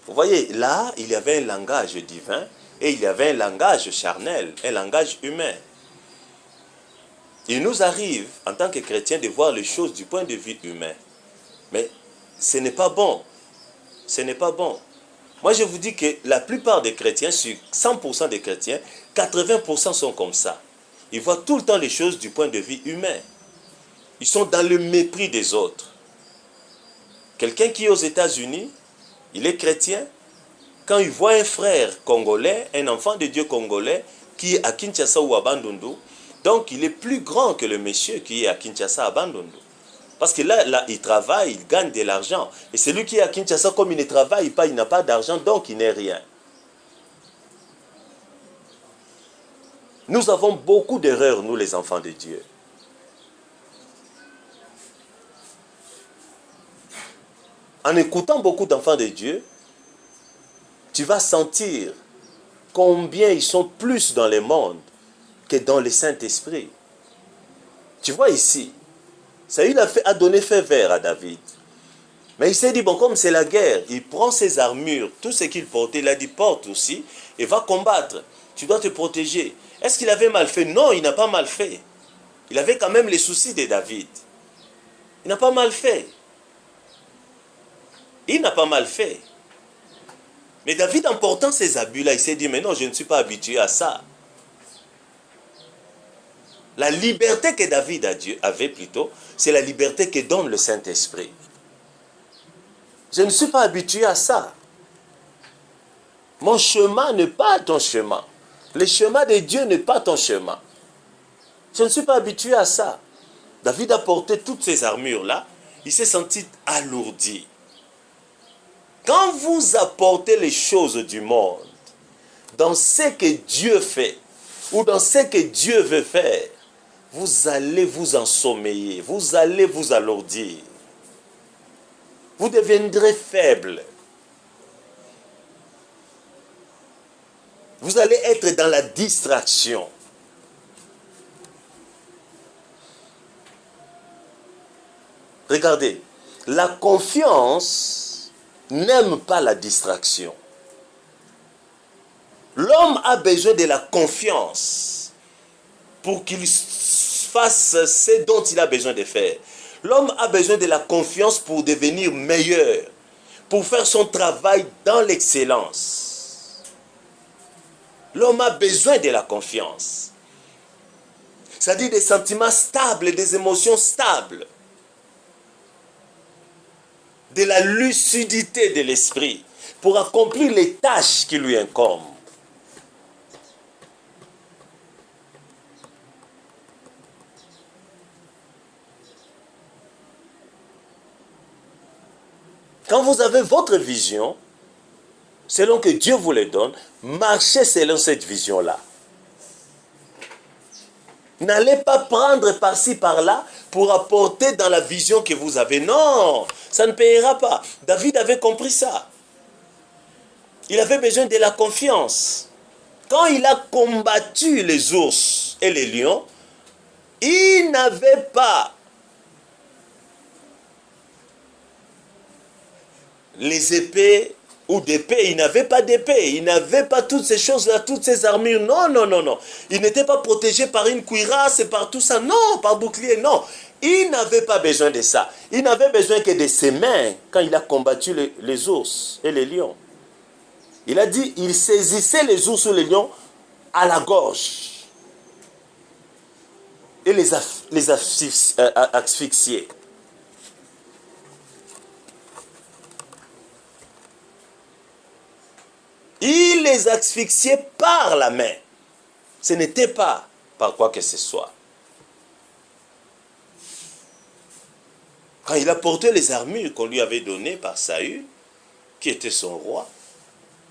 Speaker 1: Vous voyez, là, il y avait un langage divin et il y avait un langage charnel, un langage humain. Il nous arrive, en tant que chrétiens, de voir les choses du point de vue humain. Mais ce n'est pas bon. Ce n'est pas bon. Moi, je vous dis que la plupart des chrétiens, sur 100% des chrétiens, 80% sont comme ça. Ils voient tout le temps les choses du point de vue humain. Ils sont dans le mépris des autres. Quelqu'un qui est aux États-Unis, il est chrétien, quand il voit un frère congolais, un enfant de Dieu congolais, qui est à Kinshasa ou à Bandundu, donc il est plus grand que le monsieur qui est à Kinshasa, à Bandundu. Parce que là, il travaille, il gagne de l'argent. Et celui qui est à Kinshasa, comme il ne travaille pas, il n'a pas d'argent, donc il n'est rien. Nous avons beaucoup d'erreurs, nous les enfants de Dieu. En écoutant beaucoup d'enfants de Dieu, tu vas sentir combien ils sont plus dans le monde que dans le Saint-Esprit. Tu vois ici, Saül a donné feu vert à David. Mais il s'est dit, bon, comme c'est la guerre, il prend ses armures, tout ce qu'il portait, il a dit, porte aussi, et va combattre. Tu dois te protéger. Est-ce qu'il avait mal fait? Non, il n'a pas mal fait. Il avait quand même les soucis de David. Il n'a pas mal fait. Il n'a pas mal fait. Mais David, en portant ces habits-là, il s'est dit, mais non, je ne suis pas habitué à ça. La liberté que David avait plutôt, c'est la liberté que donne le Saint-Esprit. Je ne suis pas habitué à ça. Mon chemin n'est pas ton chemin. Le chemin de Dieu n'est pas ton chemin. Je ne suis pas habitué à ça. David a porté toutes ces armures-là. Il s'est senti alourdi. Quand vous apportez les choses du monde dans ce que Dieu fait ou dans ce que Dieu veut faire, vous allez vous ensommeiller, vous allez vous alourdir. Vous deviendrez faible. Vous allez être dans la distraction. Regardez, la confiance n'aime pas la distraction. L'homme a besoin de la confiance pour qu'il fasse ce dont il a besoin de faire. L'homme a besoin de la confiance pour devenir meilleur, pour faire son travail dans l'excellence. L'homme a besoin de la confiance. C'est-à-dire des sentiments stables, des émotions stables, de la lucidité de l'esprit pour accomplir les tâches qui lui incombent. Quand vous avez votre vision, selon que Dieu vous le donne, marchez selon cette vision-là. N'allez pas prendre par-ci, par-là pour apporter dans la vision que vous avez. Non, ça ne payera pas. David avait compris ça. Il avait besoin de la confiance. Quand il a combattu les ours et les lions, il n'avait pas les épées ou d'épée, il n'avait pas d'épée, il n'avait pas toutes ces choses-là, toutes ces armures, non, non, non, non. Il n'était pas protégé par une cuirasse et par tout ça, non, par bouclier, non. Il n'avait pas besoin de ça. Il n'avait besoin que de ses mains quand il a combattu les ours et les lions. Il a dit, il saisissait les ours ou les lions à la gorge et les asphyxiait. Il les asphyxiait par la main. Ce n'était pas par quoi que ce soit. Quand il a porté les armures qu'on lui avait données par Saül, qui était son roi,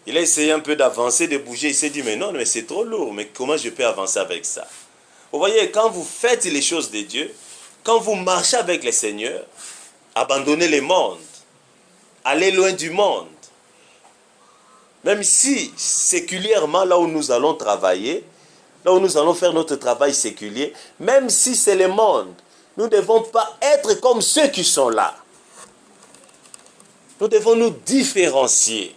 Speaker 1: il a essayé un peu d'avancer, de bouger. Il s'est dit, mais non, mais c'est trop lourd. Mais comment je peux avancer avec ça? Vous voyez, quand vous faites les choses de Dieu, quand vous marchez avec le Seigneur, abandonnez le monde, allez loin du monde. Même si, séculièrement, là où nous allons travailler, là où nous allons faire notre travail séculier, même si c'est le monde, nous ne devons pas être comme ceux qui sont là. Nous devons nous différencier.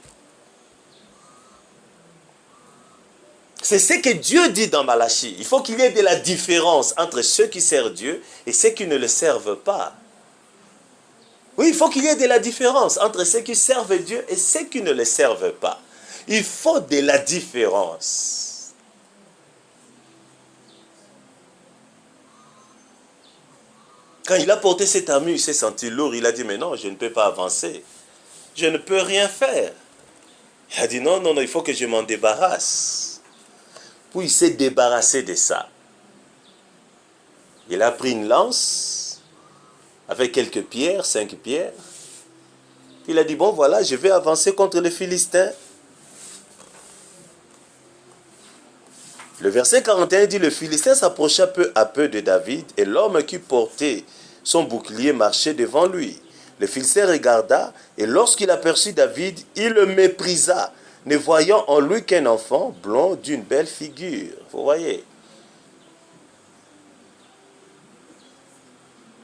Speaker 1: C'est ce que Dieu dit dans Malachie. Il faut qu'il y ait de la différence entre ceux qui servent Dieu et ceux qui ne le servent pas. Oui, il faut qu'il y ait de la différence entre ceux qui servent Dieu et ceux qui ne le servent pas. Il faut de la différence. Quand il a porté cette armure, il s'est senti lourd. Il a dit, mais non, je ne peux pas avancer. Je ne peux rien faire. Il a dit, non, non, non, il faut que je m'en débarrasse. Puis il s'est débarrassé de ça. Il a pris une lance avec quelques pierres, 5 pierres. Il a dit, bon voilà, je vais avancer contre les Philistins. Le verset 41 dit, le Philistin s'approcha peu à peu de David et l'homme qui portait son bouclier marchait devant lui. Le Philistin regarda et lorsqu'il aperçut David, il le méprisa, ne voyant en lui qu'un enfant blond d'une belle figure. Vous voyez.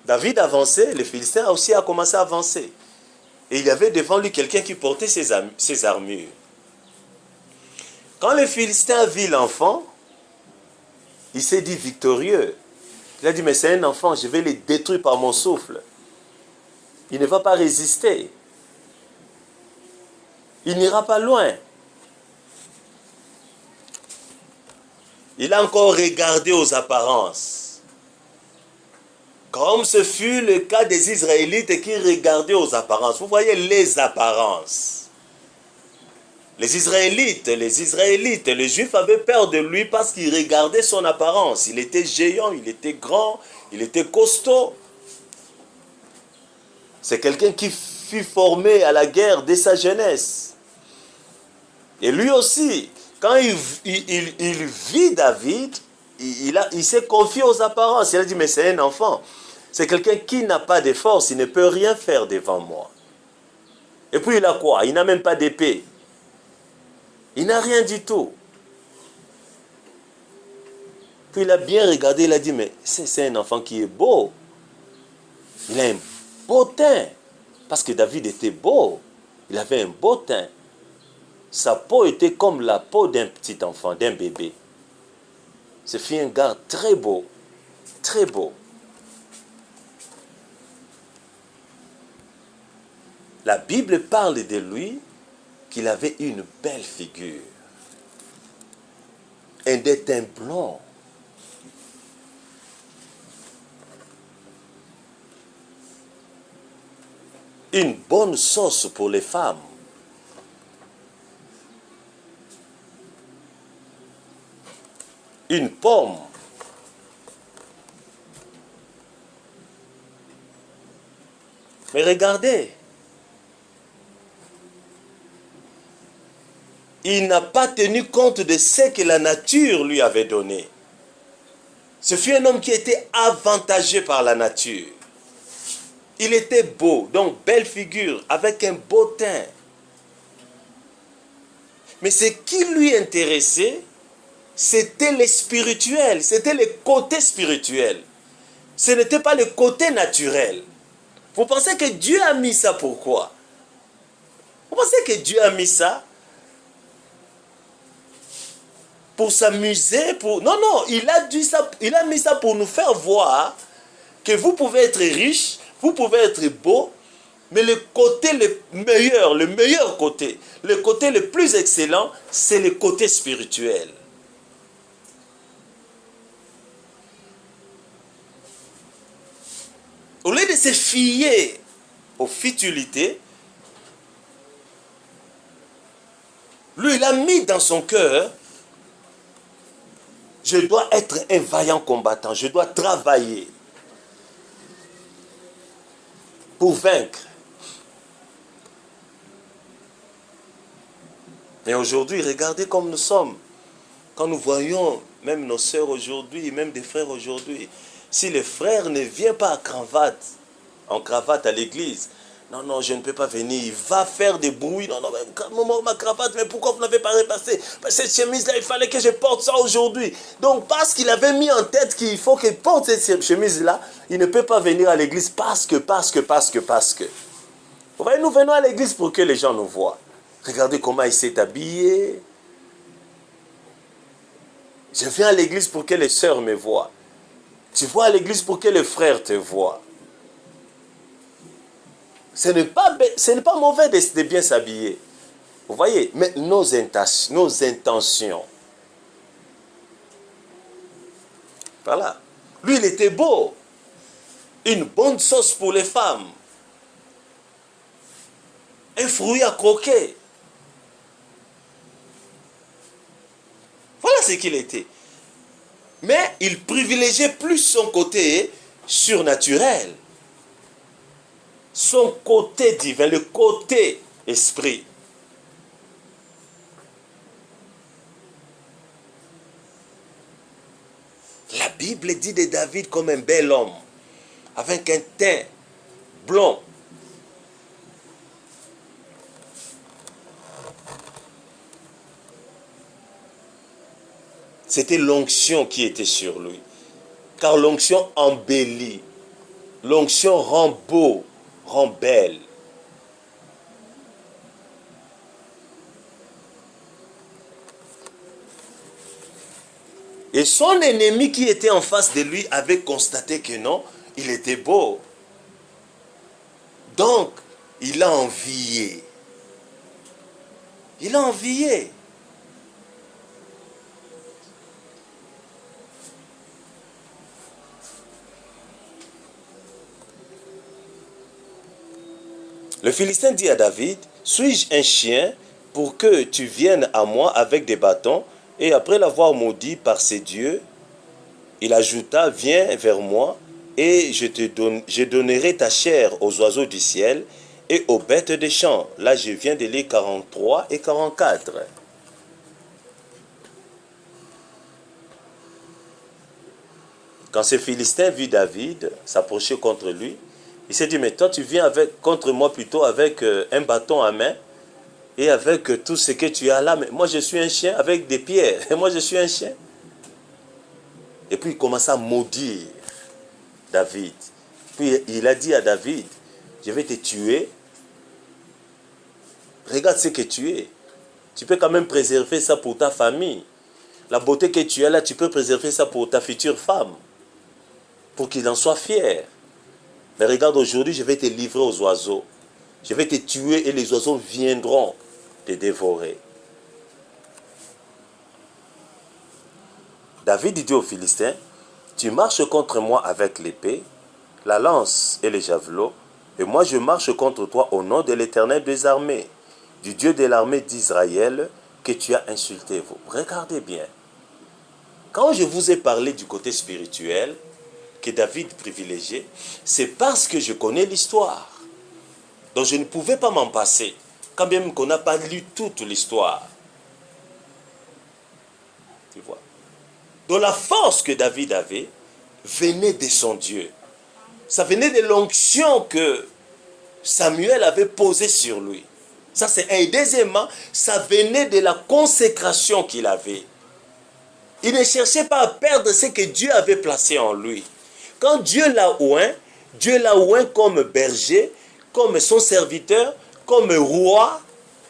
Speaker 1: David avançait, le Philistin aussi a commencé à avancer. Et il y avait devant lui quelqu'un qui portait ses armures. Quand le Philistin vit l'enfant, il s'est dit victorieux. Il a dit, mais c'est un enfant, je vais le détruire par mon souffle. Il ne va pas résister. Il n'ira pas loin. Il a encore regardé aux apparences. Comme ce fut le cas des Israélites qui regardaient aux apparences. Vous voyez les apparences. Les Israélites, les Juifs avaient peur de lui parce qu'ils regardaient son apparence. Il était géant, il était grand, il était costaud. C'est quelqu'un qui fut formé à la guerre dès sa jeunesse. Et lui aussi, quand il vit David, il s'est confié aux apparences. Il a dit, mais c'est un enfant. C'est quelqu'un qui n'a pas de force, il ne peut rien faire devant moi. Et puis il a quoi? Il n'a même pas d'épée. Il n'a rien du tout. Puis il a bien regardé, il a dit, mais c'est un enfant qui est beau. Il a un beau teint. Parce que David était beau. Il avait un beau teint. Sa peau était comme la peau d'un petit enfant, d'un bébé. Ce fut un gars très beau. Très beau. La Bible parle de lui qu'il avait une belle figure. Un teint blond. Une bonne sauce pour les femmes. Une pomme. Mais regardez. Il n'a pas tenu compte de ce que la nature lui avait donné. Ce fut un homme qui était avantagé par la nature. Il était beau, donc belle figure, avec un beau teint. Mais ce qui lui intéressait, c'était le spirituel, c'était le côté spirituel. Ce n'était pas le côté naturel. Vous pensez que Dieu a mis ça pourquoi? Vous pensez que Dieu a mis ça pour s'amuser, pour... Non, non, il a mis ça pour nous faire voir que vous pouvez être riche, vous pouvez être beau, mais le côté le meilleur côté, le côté le plus excellent, c'est le côté spirituel. Au lieu de se fier aux futilités, lui, il a mis dans son cœur, je dois être un vaillant combattant, je dois travailler pour vaincre. Mais aujourd'hui, regardez comme nous sommes. Quand nous voyons même nos sœurs aujourd'hui, même des frères aujourd'hui, si le frère ne vient pas en cravate à l'église, non, non, je ne peux pas venir, il va faire des bruits, non, non, ma cravate, mais pourquoi vous n'avez pas repassé? Cette chemise-là, il fallait que je porte ça aujourd'hui. Donc, parce qu'il avait mis en tête qu'il faut qu'il porte cette chemise-là, il ne peut pas venir à l'église parce que. Vous voyez, nous venons à l'église pour que les gens nous voient. Regardez comment il s'est habillé. Je viens à l'église pour que les sœurs me voient. Tu vas à l'église pour que les frères te voient. Ce n'est pas mauvais de bien s'habiller. Vous voyez, mais nos intentions. Voilà. Lui, il était beau. Une bonne sauce pour les femmes. Un fruit à croquer. Voilà ce qu'il était. Mais il privilégiait plus son côté surnaturel. Son côté divin, le côté esprit. La Bible dit de David comme un bel homme, avec un teint blond. C'était l'onction qui était sur lui. Car l'onction embellit. L'onction rend beau, rend belle. Et son ennemi qui était en face de lui avait constaté que non, il était beau. Donc, il a envié. Il a envié. Le Philistin dit à David, suis-je un chien pour que tu viennes à moi avec des bâtons? Et après l'avoir maudit par ses dieux, il ajouta, viens vers moi et je donnerai ta chair aux oiseaux du ciel et aux bêtes des champs. Là, je viens de lire 43 et 44. Quand ce Philistin vit David s'approcher contre lui, il s'est dit, mais toi tu viens contre moi plutôt avec un bâton à main et avec tout ce que tu as là. Mais moi je suis un chien avec des pierres. Et moi je suis un chien. Et puis il commença à maudire David. Puis il a dit à David, je vais te tuer. Regarde ce que tu es. Tu peux quand même préserver ça pour ta famille. La beauté que tu as là, tu peux préserver ça pour ta future femme. Pour qu'il en soit fier. Mais regarde, aujourd'hui, je vais te livrer aux oiseaux. Je vais te tuer et les oiseaux viendront te dévorer. David dit aux Philistins, tu marches contre moi avec l'épée, la lance et les javelots, et moi je marche contre toi au nom de l'Éternel des armées, du Dieu de l'armée d'Israël que tu as insulté. Vous regardez bien. Quand je vous ai parlé du côté spirituel que David privilégiait, c'est parce que je connais l'histoire. Donc je ne pouvais pas m'en passer, quand même qu'on n'a pas lu toute l'histoire. Tu vois. Donc la force que David avait venait de son Dieu. Ça venait de l'onction que Samuel avait posée sur lui. Ça c'est un. Et deuxièmement, ça venait de la consécration qu'il avait. Il ne cherchait pas à perdre ce que Dieu avait placé en lui. Quand Dieu l'a oint comme berger, comme son serviteur, comme roi,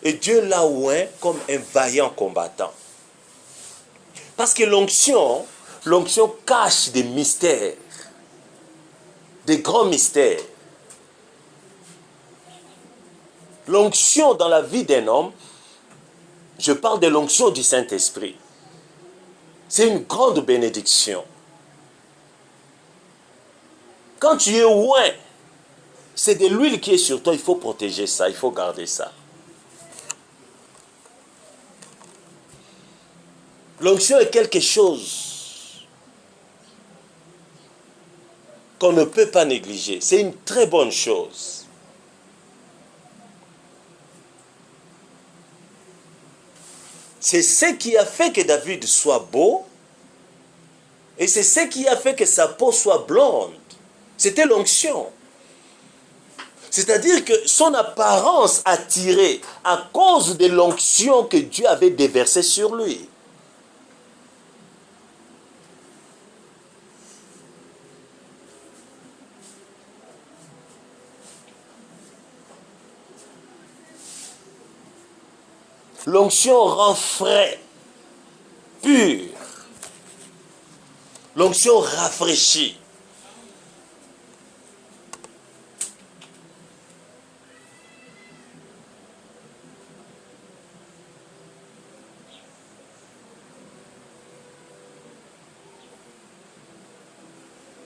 Speaker 1: et Dieu l'a oint comme un vaillant combattant. Parce que l'onction cache des mystères, des grands mystères. L'onction dans la vie d'un homme, je parle de l'onction du Saint-Esprit. C'est une grande bénédiction. Quand tu es oint, c'est de l'huile qui est sur toi, il faut protéger ça, il faut garder ça. L'onction est quelque chose qu'on ne peut pas négliger. C'est une très bonne chose. C'est ce qui a fait que David soit beau et c'est ce qui a fait que sa peau soit blonde. C'était l'onction. C'est-à-dire que son apparence attirait à cause de l'onction que Dieu avait déversée sur lui. L'onction rend frais, pur. L'onction rafraîchit.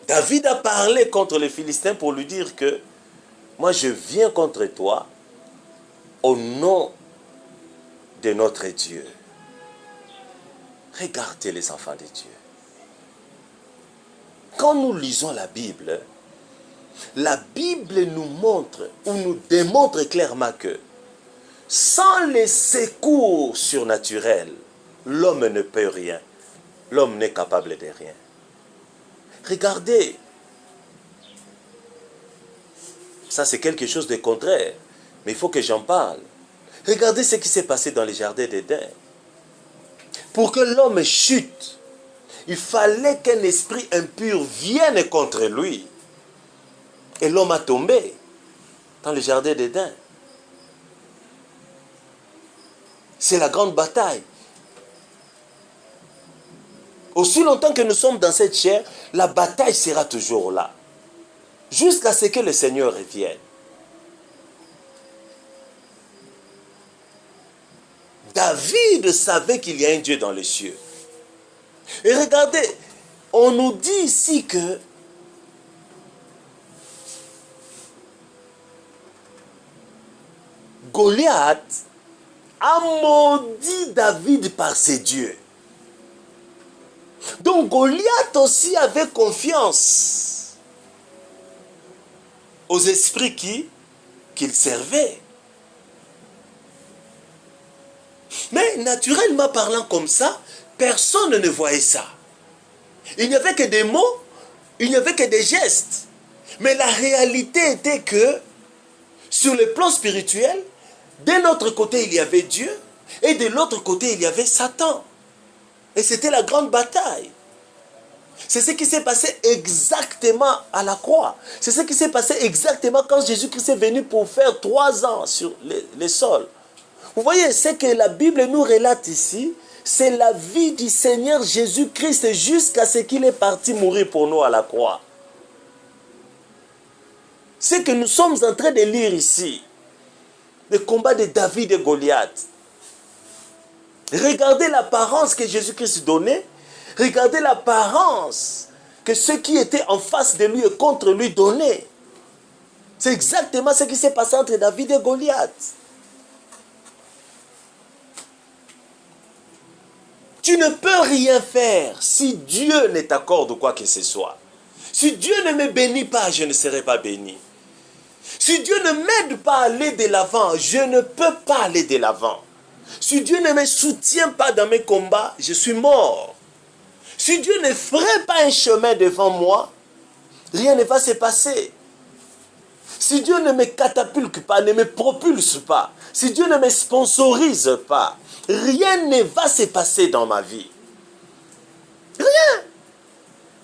Speaker 1: David a parlé contre les Philistins pour lui dire que moi je viens contre toi au nom de notre Dieu. Regardez les enfants de Dieu. Quand nous lisons la Bible nous montre ou nous démontre clairement que sans les secours surnaturels, l'homme ne peut rien. L'homme n'est capable de rien. Regardez, ça c'est quelque chose de contraire, mais il faut que j'en parle. Regardez ce qui s'est passé dans les jardins d'Éden. Pour que l'homme chute, il fallait qu'un esprit impur vienne contre lui. Et l'homme a tombé dans le jardin d'Éden. C'est la grande bataille. Aussi longtemps que nous sommes dans cette chair, la bataille sera toujours là. Jusqu'à ce que le Seigneur revienne. David savait qu'il y a un Dieu dans les cieux. Et regardez, on nous dit ici que Goliath a maudit David par ses dieux. Donc Goliath aussi avait confiance aux esprits qu'il servait. Mais naturellement parlant comme ça, personne ne voyait ça. Il n'y avait que des mots, il n'y avait que des gestes. Mais la réalité était que, sur le plan spirituel, d'un autre côté il y avait Dieu, et de l'autre côté il y avait Satan. Et c'était la grande bataille. C'est ce qui s'est passé exactement à la croix. C'est ce qui s'est passé exactement quand Jésus-Christ est venu pour faire 3 ans sur les sols. Vous voyez, ce que la Bible nous relate ici, c'est la vie du Seigneur Jésus-Christ jusqu'à ce qu'il est parti mourir pour nous à la croix. Ce que nous sommes en train de lire ici, le combat de David et Goliath. Regardez l'apparence que Jésus-Christ donnait. Regardez l'apparence que ceux qui étaient en face de lui et contre lui donnaient. C'est exactement ce qui s'est passé entre David et Goliath. Tu ne peux rien faire si Dieu ne t'accorde quoi que ce soit. Si Dieu ne me bénit pas, je ne serai pas béni. Si Dieu ne m'aide pas à aller de l'avant, je ne peux pas aller de l'avant. Si Dieu ne me soutient pas dans mes combats, je suis mort. Si Dieu ne ferait pas un chemin devant moi, rien ne va se passer. Si Dieu ne me catapulte pas, ne me propulse pas, si Dieu ne me sponsorise pas, rien ne va se passer dans ma vie. Rien.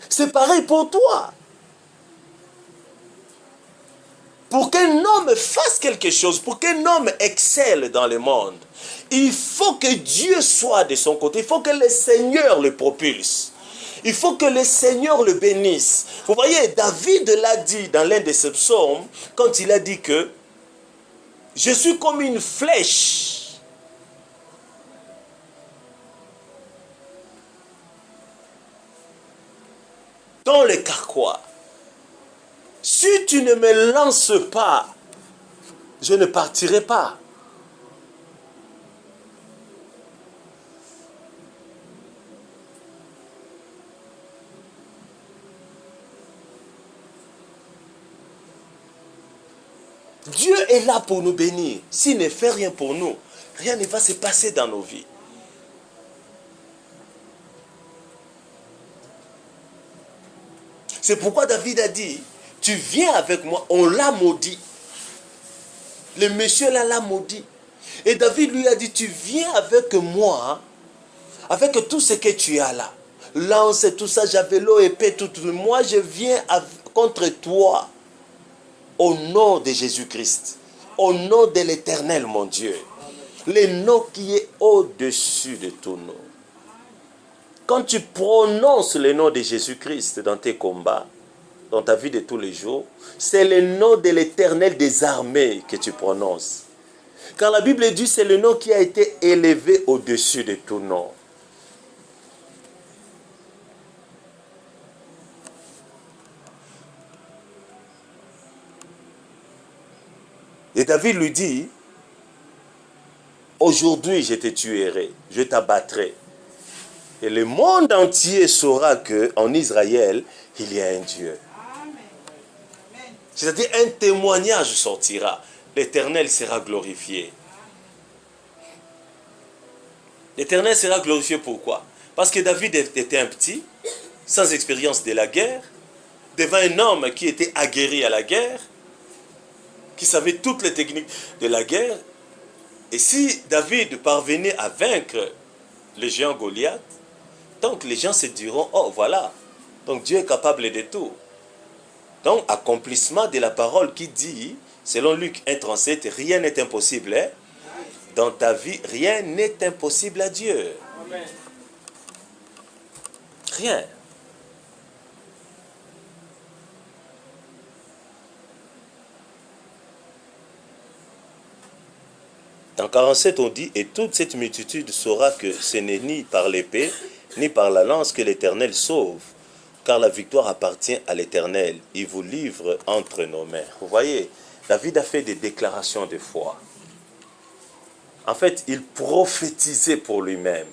Speaker 1: C'est pareil pour toi. Pour qu'un homme fasse quelque chose, pour qu'un homme excelle dans le monde, il faut que Dieu soit de son côté. Il faut que le Seigneur le propulse. Il faut que le Seigneur le bénisse. Vous voyez, David l'a dit dans l'un de ses psaumes, quand il a dit que je suis comme une flèche dans le carquois. Si tu ne me lances pas, je ne partirai pas. Dieu est là pour nous bénir. S'il ne fait rien pour nous, rien ne va se passer dans nos vies. C'est pourquoi David a dit, tu viens avec moi, on l'a maudit. Le monsieur là l'a maudit. Et David lui a dit, tu viens avec moi, avec tout ce que tu as là. Lance, tout ça, javelot, épée, tout. Moi, je viens contre toi. Au nom de Jésus-Christ, au nom de l'Éternel, mon Dieu, le nom qui est au-dessus de tout nom. Quand tu prononces le nom de Jésus-Christ dans tes combats, dans ta vie de tous les jours, c'est le nom de l'Éternel des armées que tu prononces. Car la Bible dit, c'est le nom qui a été élevé au-dessus de tout nom. Et David lui dit, aujourd'hui je te tuerai, je t'abattrai. Et le monde entier saura qu'en Israël, il y a un Dieu. C'est-à-dire un témoignage sortira. L'Éternel sera glorifié. L'Éternel sera glorifié pourquoi? Parce que David était un petit, sans expérience de la guerre, devant un homme qui était aguerri à la guerre, qui savait toutes les techniques de la guerre. Et si David parvenait à vaincre le géant Goliath, donc les gens se diront, oh voilà, donc Dieu est capable de tout. Donc accomplissement de la parole qui dit, selon Luc 1,37, rien n'est impossible. Hein? Dans ta vie, rien n'est impossible à Dieu. Amen. Rien. Dans 47, on dit, et toute cette multitude saura que ce n'est ni par l'épée, ni par la lance que l'Éternel sauve, car la victoire appartient à l'Éternel. Il vous livre entre nos mains. Vous voyez, David a fait des déclarations de foi. En fait, il prophétisait pour lui-même.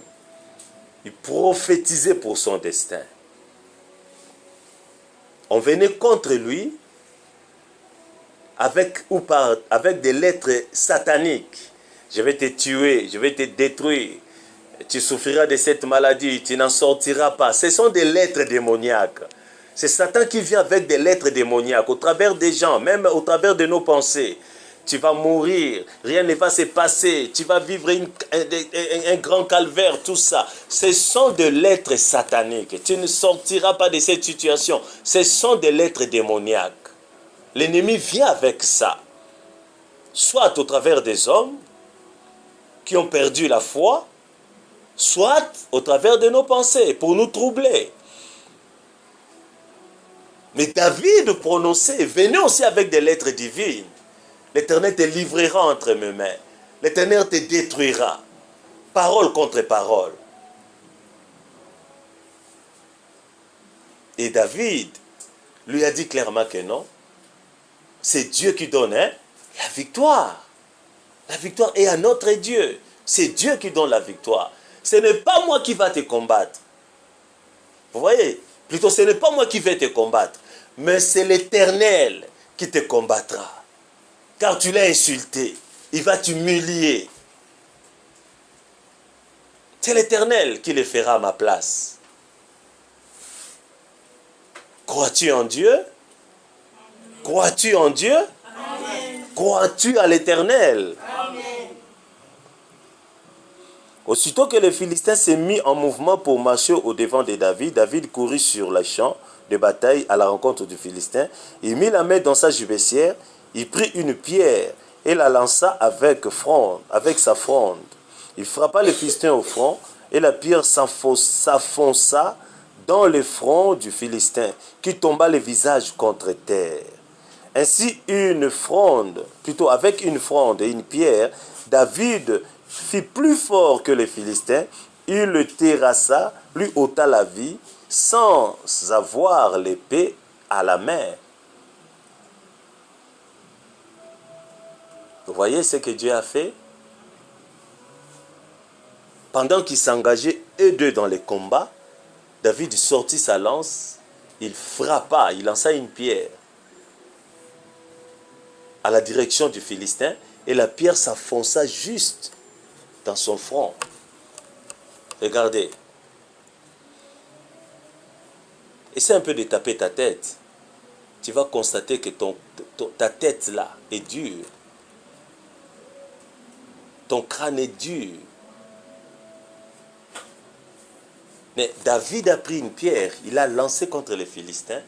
Speaker 1: Il prophétisait pour son destin. On venait contre lui avec des lettres sataniques. Je vais te tuer, je vais te détruire. Tu souffriras de cette maladie, tu n'en sortiras pas. Ce sont des lettres démoniaques. C'est Satan qui vient avec des lettres démoniaques au travers des gens, même au travers de nos pensées. Tu vas mourir, rien ne va se passer, tu vas vivre un grand calvaire, tout ça. Ce sont des lettres sataniques. Tu ne sortiras pas de cette situation. Ce sont des lettres démoniaques. L'ennemi vient avec ça. Soit au travers des hommes qui ont perdu la foi, soit au travers de nos pensées, pour nous troubler. Mais David prononçait, venez aussi avec des lettres divines. L'Éternel te livrera entre mes mains. L'Éternel te détruira. Parole contre parole. Et David lui a dit clairement que non. C'est Dieu qui donne la victoire. La victoire est à notre Dieu. C'est Dieu qui donne la victoire. Ce n'est pas moi qui va te combattre. Vous voyez? Plutôt, ce n'est pas moi qui vais te combattre. Mais c'est l'Éternel qui te combattra. Car tu l'as insulté. Il va t'humilier. C'est l'Éternel qui le fera à ma place. Crois-tu en Dieu? Crois-tu en Dieu? Amen. Crois-tu à l'Éternel? Amen. Aussitôt que les Philistins s'est mis en mouvement pour marcher au-devant de David, David courut sur le champ de bataille à la rencontre du Philistin. Il mit la main dans sa gibecière, il prit une pierre et la lança avec sa fronde. Il frappa le Philistin au front et la pierre s'enfonça dans le front du Philistin, qui tomba le visage contre terre. Ainsi, avec une fronde et une pierre, David fit plus fort que les Philistins. Il le terrassa, lui ôta la vie, sans avoir l'épée à la main. Vous voyez ce que Dieu a fait? Pendant qu'ils s'engageaient eux deux dans les combats, David sortit sa lance, il frappa, il lança une pierre à la direction du Philistin, et la pierre s'enfonça juste dans son front. Regardez. Essaie un peu de taper ta tête. Tu vas constater que ta tête là est dure. Ton crâne est dur. Mais David a pris une pierre, il l'a lancée contre les Philistins.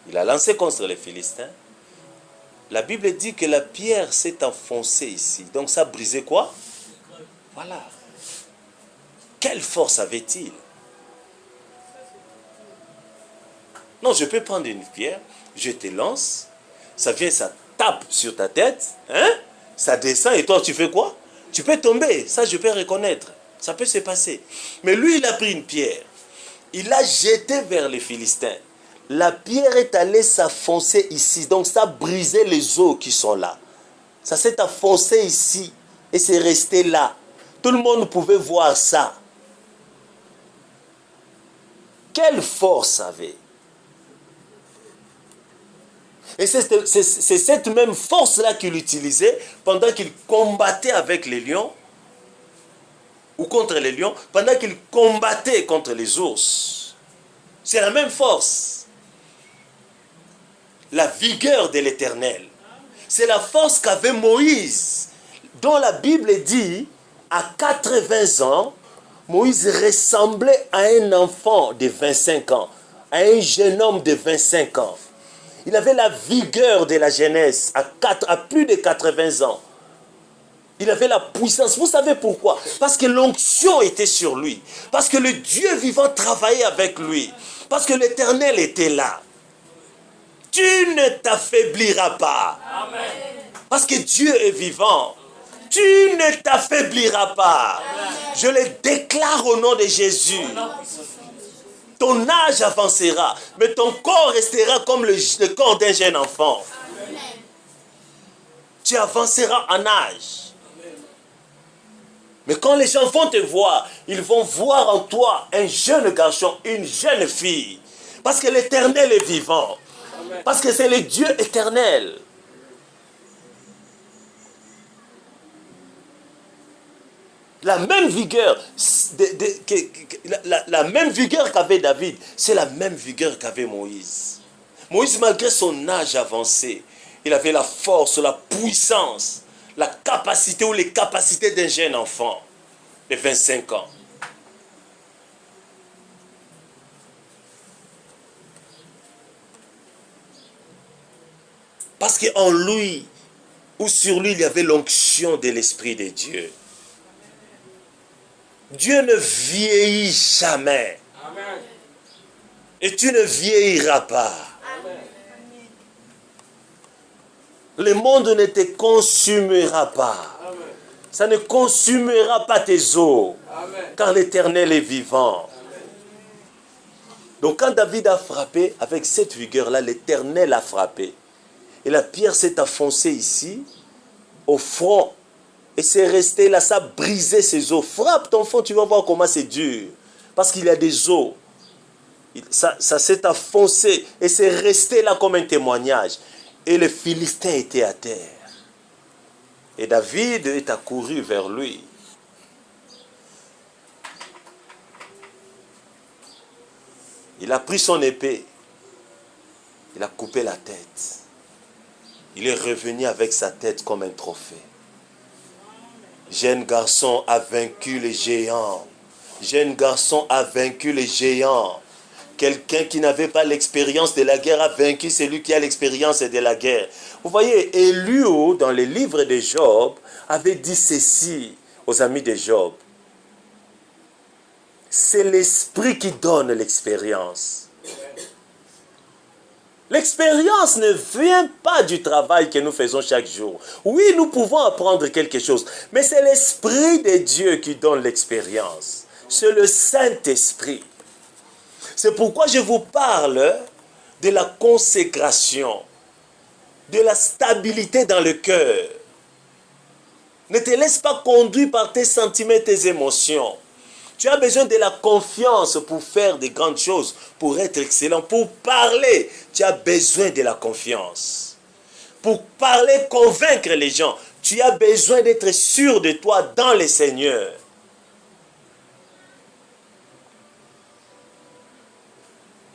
Speaker 1: Il a lancé contre les Philistins. La Bible dit que la pierre s'est enfoncée ici. Donc ça a brisé quoi? Voilà. Quelle force avait-il? Non, je peux prendre une pierre, je te lance, ça vient, ça tape sur ta tête, hein? Ça descend et toi tu fais quoi? Tu peux tomber, ça je peux reconnaître. Ça peut se passer. Mais lui, il a pris une pierre. Il l'a jetée vers les Philistins. la pierre est allée s'affoncer ici. Donc ça a brisé les os qui sont là. Ça s'est affoncé ici et c'est resté là. Tout le monde pouvait voir ça. Quelle force avait. Et c'est cette même force-là qu'il utilisait pendant qu'il combattait avec les lions, ou contre les lions, pendant qu'il combattait contre les ours. C'est la même force. La vigueur de l'Éternel. C'est la force qu'avait Moïse, dont la Bible dit, à 80 ans, Moïse ressemblait à un enfant de 25 ans, à un jeune homme de 25 ans. Il avait la vigueur de la jeunesse à plus de 80 ans. Il avait la puissance. Vous savez pourquoi? Parce que l'onction était sur lui. Parce que le Dieu vivant travaillait avec lui. Parce que l'Éternel était là. Tu ne t'affaibliras pas. Amen. Parce que Dieu est vivant. Tu ne t'affaibliras pas. Amen. Je le déclare au nom de Jésus. Ton âge avancera, mais ton corps restera comme le corps d'un jeune enfant. Amen. Tu avanceras en âge. Amen. Mais quand les gens vont te voir, ils vont voir en toi un jeune garçon, une jeune fille. Parce que l'Éternel est vivant. Amen. Parce que c'est le Dieu éternel. La même vigueur, la même vigueur qu'avait David, c'est la même vigueur qu'avait Moïse. Moïse, malgré son âge avancé, il avait la force, la puissance, la capacité ou les capacités d'un jeune enfant de 25 ans. Parce qu'en lui, ou sur lui, il y avait l'onction de l'Esprit de Dieu. Dieu ne vieillit jamais. Amen. Et tu ne vieilliras pas. Amen. Le monde ne te consumera pas. Amen. Ça ne consumera pas tes os. Amen. Car l'Éternel est vivant. Amen. Donc quand David a frappé, avec cette vigueur-là, l'Éternel a frappé. Et la pierre s'est enfoncée ici, au front. Et c'est resté là, ça a brisé ses os. Frappe ton front, tu vas voir comment c'est dur. Parce qu'il y a des os. Ça s'est enfoncé et c'est resté là comme un témoignage. Et le Philistin était à terre. Et David est accouru vers lui. Il a pris son épée. Il a coupé la tête. Il est revenu avec sa tête comme un trophée. Jeune garçon a vaincu les géants. Jeune garçon a vaincu les géants. Quelqu'un qui n'avait pas l'expérience de la guerre a vaincu celui qui a l'expérience de la guerre. Vous voyez, Élihu, dans les livres de Job, avait dit ceci aux amis de Job. C'est l'esprit qui donne l'expérience. L'expérience ne vient pas du travail que nous faisons chaque jour. Oui, nous pouvons apprendre quelque chose, mais c'est l'Esprit de Dieu qui donne l'expérience. C'est le Saint-Esprit. C'est pourquoi je vous parle de la consécration, de la stabilité dans le cœur. Ne te laisse pas conduire par tes sentiments et tes émotions. Tu as besoin de la confiance pour faire de grandes choses, pour être excellent, pour parler. Tu as besoin de la confiance. Pour parler, convaincre les gens, tu as besoin d'être sûr de toi dans le Seigneur.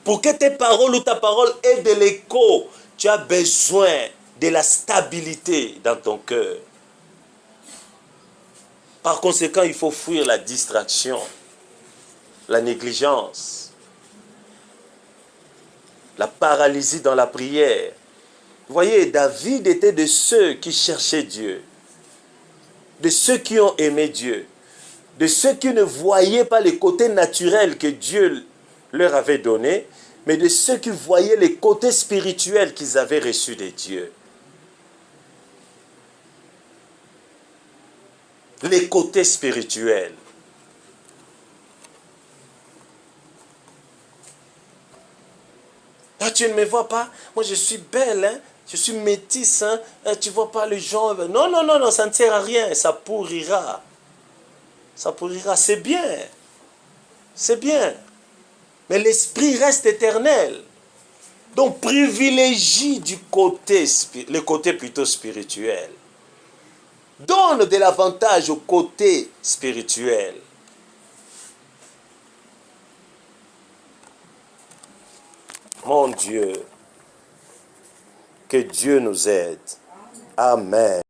Speaker 1: Pour que tes paroles ou ta parole aient de l'écho, tu as besoin de la stabilité dans ton cœur. Par conséquent, il faut fuir la distraction, la négligence, la paralysie dans la prière. Vous voyez, David était de ceux qui cherchaient Dieu, de ceux qui ont aimé Dieu, de ceux qui ne voyaient pas les côtés naturels que Dieu leur avait donnés, mais de ceux qui voyaient les côtés spirituels qu'ils avaient reçus de Dieu. Les côtés spirituels. Ah, tu ne me vois pas? Moi, je suis belle, hein? Je suis métisse, hein? Tu ne vois pas les gens? Non, non, non, non, ça ne sert à rien. Ça pourrira. Ça pourrira. C'est bien. C'est bien. Mais l'esprit reste éternel. Donc, privilégie le côté plutôt spirituel. Donne de l'avantage au côté spirituel. Mon Dieu, que Dieu nous aide. Amen.